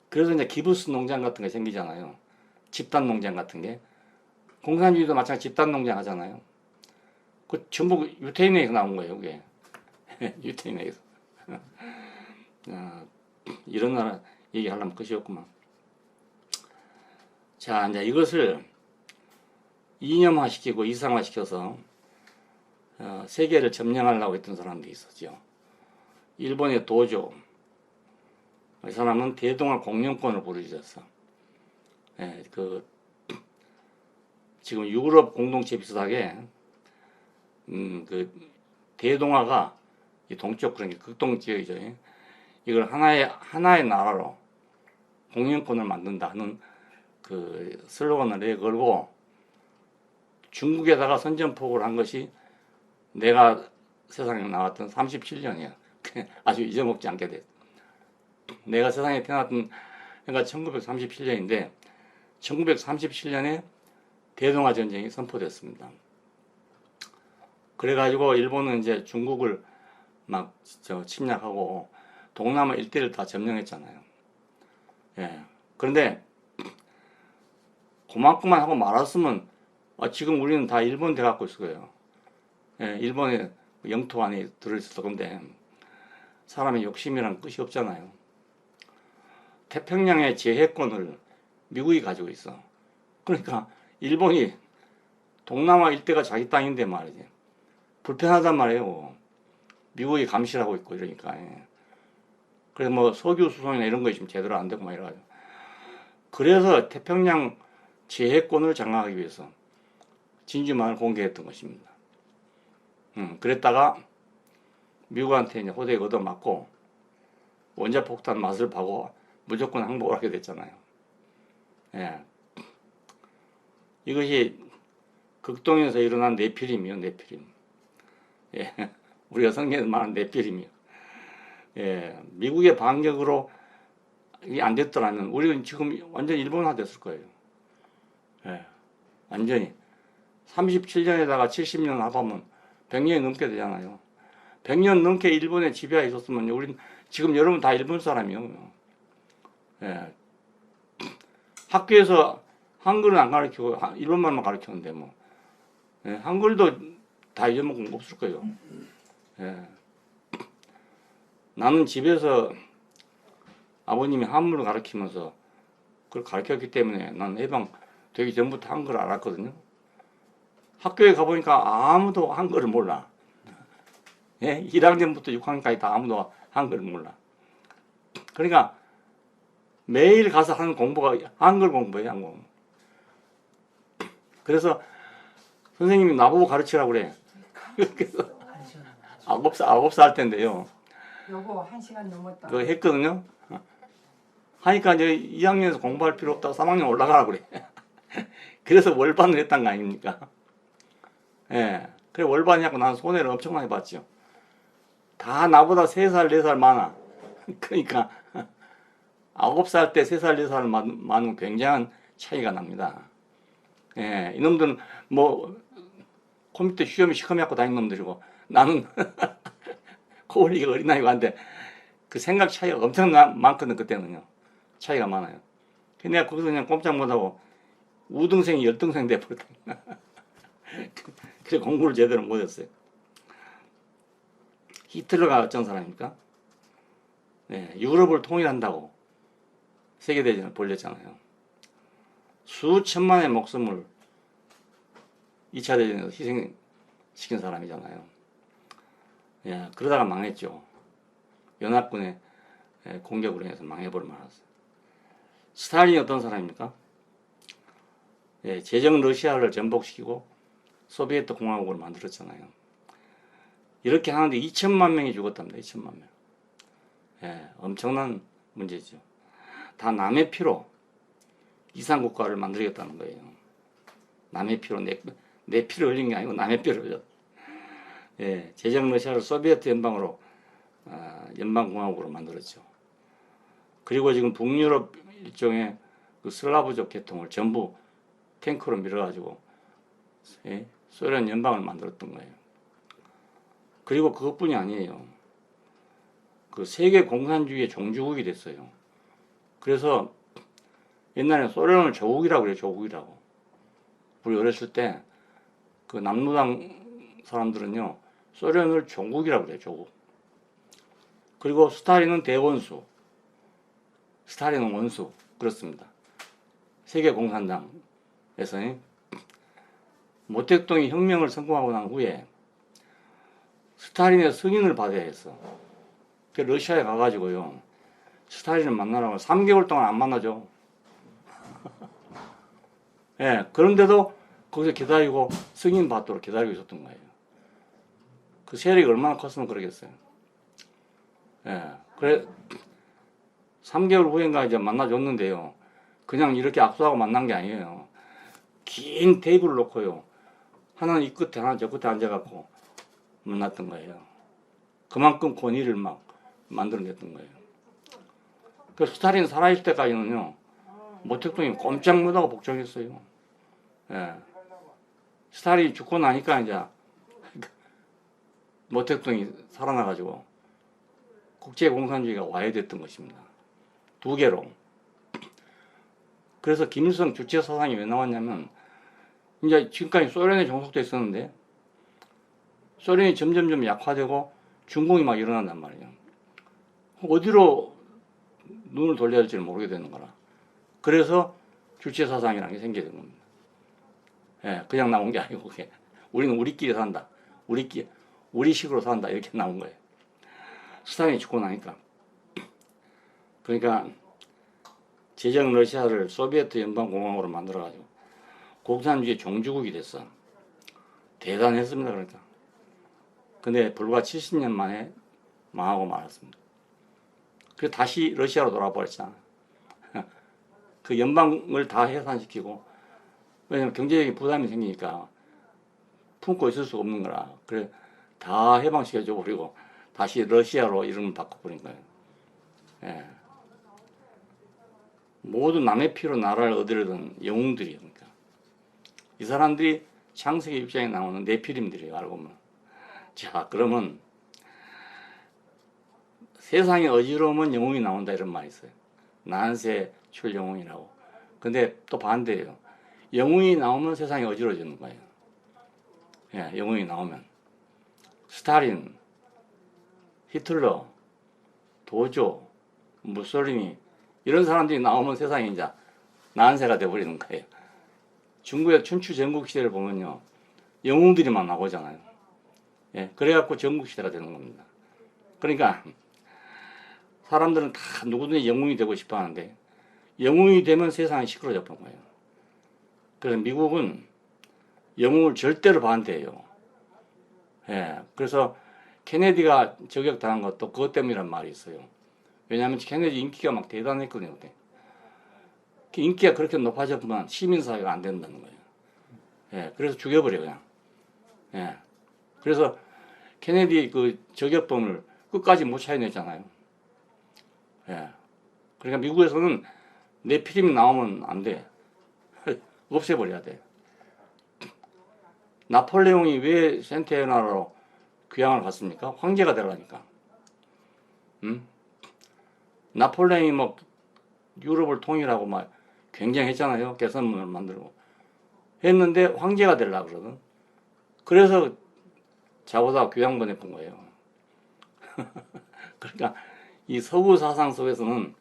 그래서 이제 기부스 농장 같은 게 생기잖아요. 집단 농장 같은 게. 공산주의도 마찬가지 집단 농장 하잖아요. 그 전부 유태인에서 나온 거예요, 그게. 유태인에서. 이런 나라 얘기하려면 끝이 없구만. 자, 이제 이것을 이념화시키고 이상화시켜서 세계를 점령하려고 했던 사람들이 있었죠. 일본의 도조. 이 사람은 대동아 공영권을 부르짖었어. 예, 지금 유럽 공동체 비슷하게, 대동아가 이 동쪽 그런 게 극동 지역이죠. 이걸 하나의 나라로 공영권을 만든다는 그 슬로건을 내걸고 중국에다가 선전포고를 한 것이 내가 세상에 나왔던 37년이야. 아주 잊어먹지 않게 돼. 내가 세상에 태어났던 해가 1937년인데 1937년에 대동아 전쟁이 선포됐습니다. 그래가지고 일본은 이제 중국을 막 침략하고 동남아 일대를 다 점령했잖아요. 예. 그런데 고맙구만 하고 말았으면 지금 우리는 다 일본 돼갖고 있을 거예요. 예, 일본의 영토 안에 들어있었을 건데 사람의 욕심이란 끝이 없잖아요. 태평양의 제해권을 미국이 가지고 있어. 그러니까 일본이 동남아 일대가 자기 땅인데 말이지. 불편하단 말이에요. 미국이 감시를 하고 있고 이러니까. 그래서 뭐 석유 수송이나 이런 거 지금 제대로 안 되고 막 이래가지고. 그래서 태평양 제해권을 장악하기 위해서 진주만을 공개했던 것입니다. 그랬다가 미국한테 이제 호되게 얻어맞고 원자폭탄 맛을 보고 무조건 항복을 하게 됐잖아요. 예. 이것이 극동에서 일어난 네피림이요, 네피림. 예. 우리가 성경에서 말하는 네피림이요. 예. 미국의 반격으로 이게 안 됐더라면 우리는 지금 완전히 일본화 됐을 거예요. 예. 완전히. 37년에다가 70년 합하면 100년이 넘게 되잖아요. 100년 넘게 일본의 지배하에 있었으면 우린 지금 여러분 다 일본 사람이요. 예. 학교에서 한글은 안 가르치고 일본말만 가르치는데 뭐. 예. 한글도 다 잊어먹은 거 없을 거예요. 예. 나는 집에서 아버님이 한문을 가르치면서 그걸 가르쳤기 때문에 난 해방 되기 전부터 한글을 알았거든요. 학교에 가보니까 아무도 한글을 몰라. 예? 1학년부터 6학년까지 다 아무도 한글을 몰라. 그러니까 매일 가서 하는 공부가 한글 공부예요, 한글 공부. 그래서 선생님이 나보고 가르치라고 그래. 그래서 9살 때인데요. 요거 1시간 넘었다. 그거 했거든요. 하니까 이제 2학년에서 공부할 필요 없다고 3학년 올라가라 그래. 그래서 월반을 했단 거 아닙니까? 예. 그래 월반이라고 나는 손해를 엄청 많이 봤죠. 다 나보다 3살, 4살 많아. 그러니까 9살 때 3살, 4살 많으면 굉장한 차이가 납니다. 예. 이놈들은 뭐 컴퓨터 시험이 시커멓고 다닌 놈들이고 나는 코올리가 어린아이고 한데 그 생각 차이가 엄청 많거든 그때는요. 차이가 많아요. 내가 거기서 그냥 꼼짝 못하고 우등생이 열등생 돼버렸다. 그래 공부를 제대로 못했어요. 히틀러가 어떤 사람입니까? 네, 유럽을 통일한다고 세계대전을 벌였잖아요. 수천만의 목숨을 2차 대전에서 희생시킨 사람이잖아요. 예, 그러다가 망했죠. 연합군의 공격으로 인해서 망해버려 말았어요. 스탈린이 어떤 사람입니까? 예, 제정 러시아를 전복시키고 소비에트 공화국을 만들었잖아요. 이렇게 하는데 2천만 명이 죽었답니다. 2천만 명. 예, 엄청난 문제죠. 다 남의 피로 이상국가를 만들겠다는 거예요. 남의 피로 내 피를 흘린 게 아니고 남의 피를 흘렸. 예, 제정 러시아를 소비에트 연방으로 연방공화국으로 만들었죠. 그리고 지금 북유럽 일종의 그 슬라브족 계통을 전부 탱크로 밀어가지고 예, 소련 연방을 만들었던 거예요. 그리고 그것뿐이 아니에요. 그 세계 공산주의의 종주국이 됐어요. 그래서 옛날에 소련을 조국이라고 그래요. 조국이라고. 우리 어렸을 때 그 남로당 사람들은요, 소련을 종국이라고 그래요. 조국. 그리고 스탈린은 대원수, 스탈린은 원수. 그렇습니다. 세계 공산당에서 모택동이 혁명을 성공하고 난 후에 스탈린의 승인을 받아야 했어. 그 러시아에 가가지고요, 스탈린을 만나라고 3개월 동안 안 만나죠. 예, 그런데도 거기서 기다리고 승인 받도록 기다리고 있었던 거예요. 그 세력이 얼마나 컸으면 그러겠어요. 예, 그래 3개월 후인가 이제 만나줬는데요. 그냥 이렇게 악수하고 만난 게 아니에요. 긴 테이블을 놓고요. 하나는 이 끝에 하나 저 끝에 앉아갖고 만났던 거예요. 그만큼 권위를 막 만들어냈던 거예요. 그 스탈린 살아있을 때까지는요, 모택동이 꼼짝 못하고 복종했어요. 예. 스탈린이 죽고 나니까 이제 모택동이 살아나가지고 국제공산주의가 와해됐던 것입니다. 두 개로. 그래서 김일성 주체 사상이 왜 나왔냐면, 이제 지금까지 소련에 종속돼 있었는데 소련이 점점점 약화되고 중공이 막 일어난단 말이에요. 어디로 눈을 돌려야 할지를 모르게 되는 거라. 그래서 주체 사상이라는 게 생기게 된 겁니다. 예, 그냥 나온 게 아니고 그게 우리는 우리끼리 산다. 우리 식으로 산다. 이렇게 나온 거예요. 스탈린이 죽고 나니까. 그러니까 제정 러시아를 소비에트 연방공화국으로 만들어가지고 공산주의 종주국이 됐어. 대단했습니다. 그러니까. 근데 불과 70년 만에 망하고 말았습니다. 그래서 다시 러시아로 돌아버렸잖아. 그 연방을 다 해산시키고, 왜냐면 경제적인 부담이 생기니까 품고 있을 수가 없는 거라. 그래 다 해방시켜줘 버리고 다시 러시아로 이름을 바꿔버린 거예요. 예. 모두 남의 피로 나라를 얻으려던 영웅들이에요. 그러니까 이 사람들이 창세기 입장에 나오는 네피림들이에요. 알고 보면. 자, 그러면 세상에 어지러우면 영웅이 나온다 이런 말이 있어요. 난세 출영웅이라고. 근데 또 반대예요. 영웅이 나오면 세상이 어지러워지는 거예요. 예, 영웅이 나오면. 스탈린, 히틀러, 도조, 무솔리니 이런 사람들이 나오면 세상이 이제 난세가 돼버리는 거예요. 중국의 춘추 전국시대를 보면요, 영웅들이만 나오잖아요. 예, 그래갖고 전국시대가 되는 겁니다. 그러니까 사람들은 다 누구든지 영웅이 되고 싶어 하는데 영웅이 되면 세상이 시끄러져 버린 거예요. 그래서 미국은 영웅을 절대로 반대해요. 예, 그래서 케네디가 저격당한 것도 그것 때문이란 말이 있어요. 왜냐하면 케네디 인기가 막 대단했거든요. 그때. 인기가 그렇게 높아졌지만 시민사회가 안 된다는 거예요. 예, 그래서 죽여버려요, 그냥. 예, 그래서 케네디 그 저격범을 끝까지 못 찾아냈잖아요. 예, 그러니까 미국에서는 네피림이 나오면 안 돼. 없애버려야 돼. 나폴레옹이 왜 센테나로 귀향을 갔습니까? 황제가 되려니까. 나폴레옹이 뭐 유럽을 통일하고 막 굉장했잖아요. 개선문을 만들고 했는데 황제가 되려고 그러거든. 그래서 자고다 귀향 보냈던 거예요. 그러니까 이 서구 사상 속에서는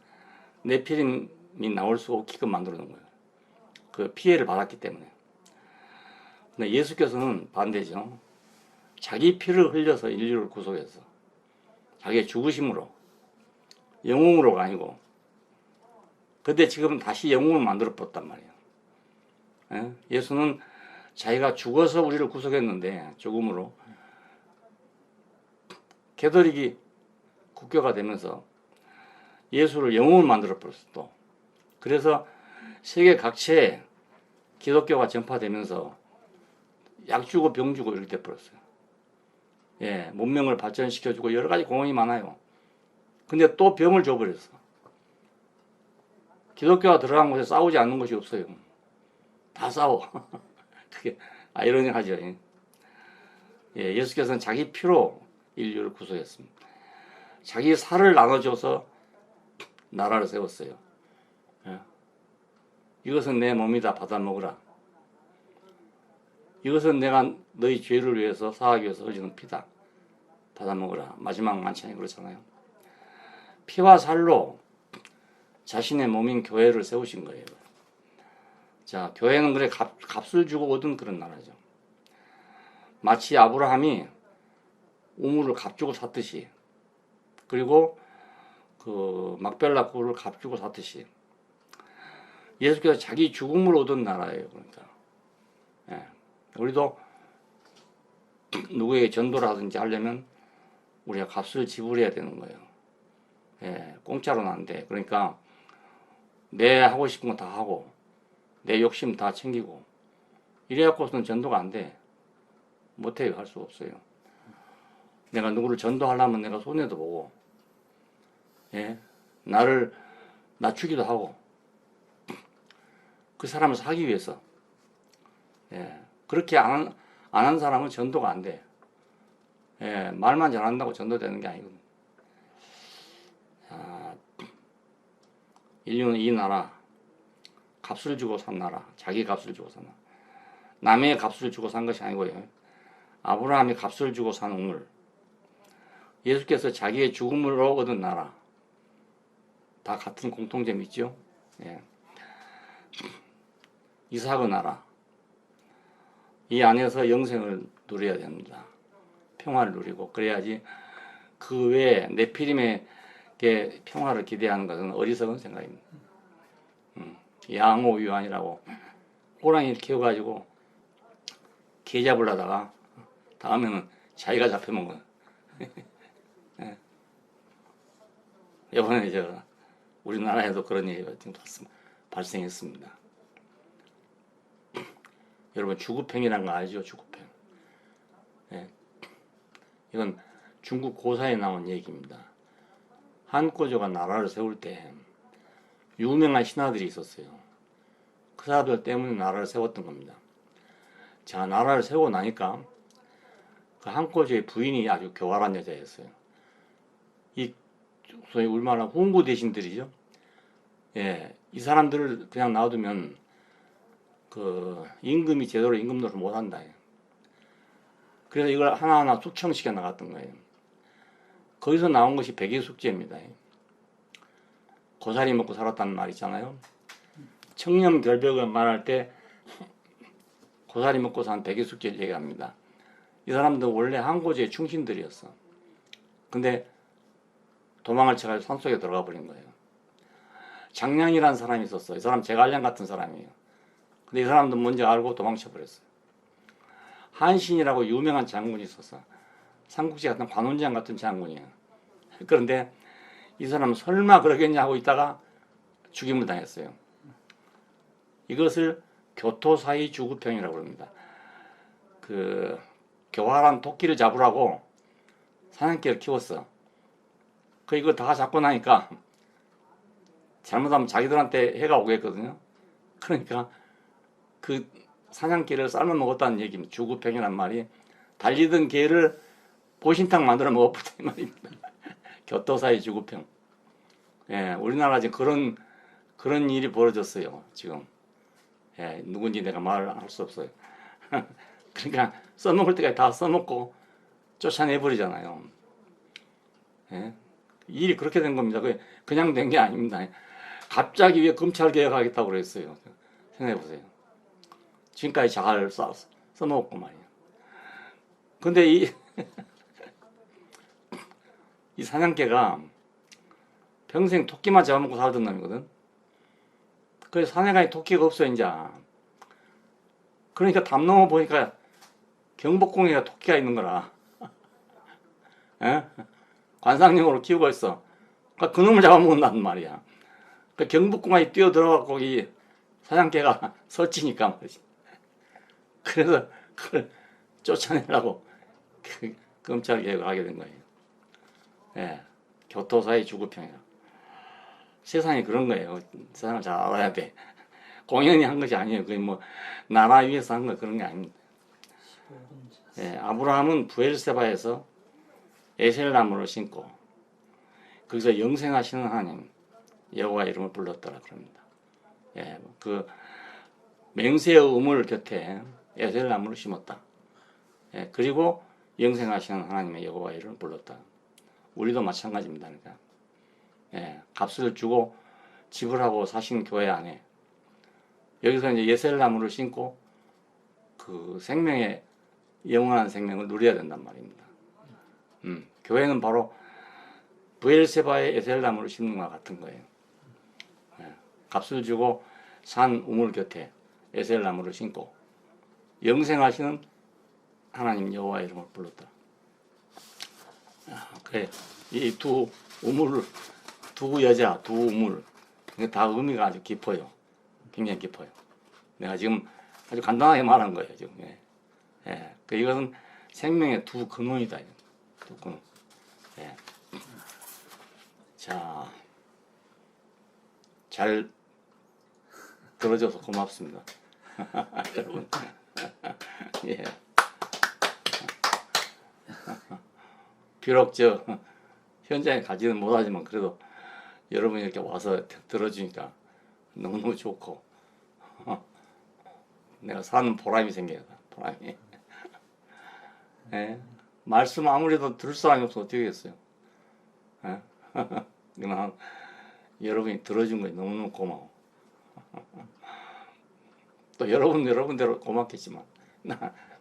네피림이 나올 수 없게끔 만들어 놓은 거예요. 그 피해를 받았기 때문에. 근데 예수께서는 반대죠. 자기 피를 흘려서 인류를 구속했어. 자기의 죽으심으로. 영웅으로가 아니고. 근데 지금 다시 영웅을 만들어 버렸단 말이에요. 예? 예수는 자기가 죽어서 우리를 구속했는데, 죽음으로. 캐톨릭이 국교가 되면서 예수를 영웅을 만들어 버렸어, 또. 그래서 세계 각지에 기독교가 전파되면서 약 주고 병 주고 이렇게 돼버렸어요. 예, 문명을 발전시켜주고 여러 가지 공헌이 많아요. 근데 또 병을 줘버렸어. 기독교가 들어간 곳에 싸우지 않는 것이 없어요. 다 싸워. 그게 아이러니하죠. 예, 예수께서는 자기 피로 인류를 구속했습니다. 자기 살을 나눠줘서 나라를 세웠어요. 예. 이것은 내 몸이다, 받아 먹으라. 이것은 내가 너희 죄를 위해서 사하기 위해서 흘리는 피다, 받아 먹으라. 마지막 만찬이 그렇잖아요. 피와 살로 자신의 몸인 교회를 세우신 거예요. 자, 교회는 그래 값을 주고 얻은 그런 나라죠. 마치 아브라함이 우물을 값 주고 샀듯이, 그리고 그 막벨라 굴을 값 주고 샀듯이, 예수께서 자기 죽음을 얻은 나라예요. 그러니까 예. 우리도 누구에게 전도를 하든지 하려면 우리가 값을 지불해야 되는 거예요. 예, 공짜로는 안 돼. 그러니까 내 하고 싶은 거 다 하고 내 욕심 다 챙기고 이래갖고서는 전도가 안 돼. 못해요. 할 수 없어요. 내가 누구를 전도하려면 내가 손해도 보고, 예, 나를 낮추기도 하고, 그 사람을 사기 위해서, 예, 그렇게 안 한 사람은 전도가 안 돼. 예, 말만 잘한다고 전도되는 게 아니거든. 자, 인류는 이 나라, 값을 주고 산 나라, 자기 값을 주고 산 나라. 남의 값을 주고 산 것이 아니고요. 아브라함이 값을 주고 산 우물. 예수께서 자기의 죽음으로 얻은 나라. 다 같은 공통점이 있죠. 예. 이삭의 나라. 이 안에서 영생을 누려야 됩니다. 평화를 누리고 그래야지. 그 외에 네피림에게 평화를 기대하는 것은 어리석은 생각입니다. 양호유한이라고 호랑이를 키워가지고 개 잡으려다가 다음에는 자기가 잡혀먹은. 예. 이번에 우리나라에도 그런 얘기가 지금 발생했습니다. 여러분 주구팽이라는 거 알죠? 주구팽. 예. 이건 중국 고사에 나온 얘기입니다. 한꼬조가 나라를 세울 때 유명한 신하들이 있었어요. 그 사람들 때문에 나라를 세웠던 겁니다. 자, 나라를 세우고 나니까 그 한꼬조의 부인이 아주 교활한 여자였어요. 이 소위 우리말로 홍보 대신들이죠. 예, 이 사람들을 그냥 놔두면 그 임금이 제대로 임금 노릇을 못 한다. 그래서 이걸 하나하나 숙청시켜 나갔던 거예요. 거기서 나온 것이 백의숙제입니다. 고사리 먹고 살았다는 말 있잖아요. 청렴결벽을 말할 때 고사리 먹고 산 백의숙제를 얘기합니다. 이 사람들 원래 한고조의 충신들이었어. 근데 도망을 쳐가지고 산속에 들어가 버린 거예요. 장량이라는 사람이 있었어. 이 사람 제갈량 같은 사람이에요. 근데 이 사람도 뭔지 알고 도망쳐 버렸어요. 한신이라고 유명한 장군이 있었어. 삼국지 같은 관원장 같은 장군이에요. 그런데 이 사람은 설마 그러겠냐 하고 있다가 죽임을 당했어요. 이것을 교토사이 주구평이라고 합니다. 그 교활한 토끼를 잡으라고 사냥개를 키웠어. 그 이거 다 잡고 나니까 잘못하면 자기들한테 해가 오겠거든요. 그러니까 그 사냥개를 삶아 먹었다는 얘기입니다. 주구평이란 말이 달리던 개를 보신탕 만들어 먹었다 이 말입니다. 교토사이 주구평. 예, 우리나라 지금 그런 일이 벌어졌어요. 지금. 예, 누군지 내가 말할 수 없어요. 그러니까 써먹을 때까지 다 써먹고 쫓아내버리잖아요. 예, 일이 그렇게 된 겁니다. 그냥 된 게 아닙니다. 갑자기 왜 검찰 개혁하겠다고 그랬어요. 생각해보세요. 지금까지 잘 써먹었고 말이에요. 근데 이 사냥개가 평생 토끼만 잡아먹고 살던 놈이거든. 그래서 사냥감에 토끼가 없어 이제. 그러니까 담 넘어 보니까 경복궁에 토끼가 있는 거라. 에? 관상용으로 키우고 있어. 그러니까 그놈을 잡아먹는단 말이야. 그 경복궁에 뛰어 들어가고 이 사냥개가 설치니까 말이지. 그래서 그걸 쫓아내려고 검찰 개혁을 하게 된 거예요. 예, 교토사의 주구평이라. 세상이 그런 거예요. 세상을 잘 알아야 돼. 공연히 한 것이 아니에요. 그게 뭐 나라 위에서 한 거 그런 게 아닙니다. 예, 아브라함은 부엘세바에서 에셀나무를 심고 거기서 영생하시는 하나님 여호와 이름을 불렀더라 그럽니다. 예, 그 맹세의 우물 곁에 에셀 나무를 심었다. 예, 그리고 영생하시는 하나님의 여호와 이름을 불렀다. 우리도 마찬가지입니다. 그러니까 예, 값을 주고 지불하고 사신 교회 안에 여기서 이제 에셀 나무를 심고 그 생명의 영원한 생명을 누려야 된단 말입니다. 교회는 바로 브엘세바의 에셀나무를 심는 것과 같은 거예요. 예, 값을 주고 산 우물 곁에 에셀나무를 심고 영생하시는 하나님 여호와 이름을 불렀다. 그래, 이 두 우물을 두 여자 두 우물 이게 다 의미가 아주 깊어요. 굉장히 깊어요. 내가 지금 아주 간단하게 말한 거예요. 지금. 예. 예, 이것은 생명의 두 근원이다. 두 근원. 예. 자, 잘 들어줘서 고맙습니다. 여러분. 예. 비록 저 현장에 가지는 못하지만 그래도 여러분이 이렇게 와서 들어주니까 너무너무 좋고 내가 사는 보람이 생겨요. 보람이. 예. 말씀 아무래도 들을 사람이 없어 어떻게 하겠어요. 예? 그러나 여러분이 들어준 거에 너무너무 고마워. 또 여러분대로 고맙겠지만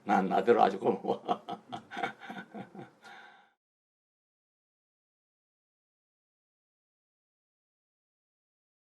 난 나대로 아주 고마워.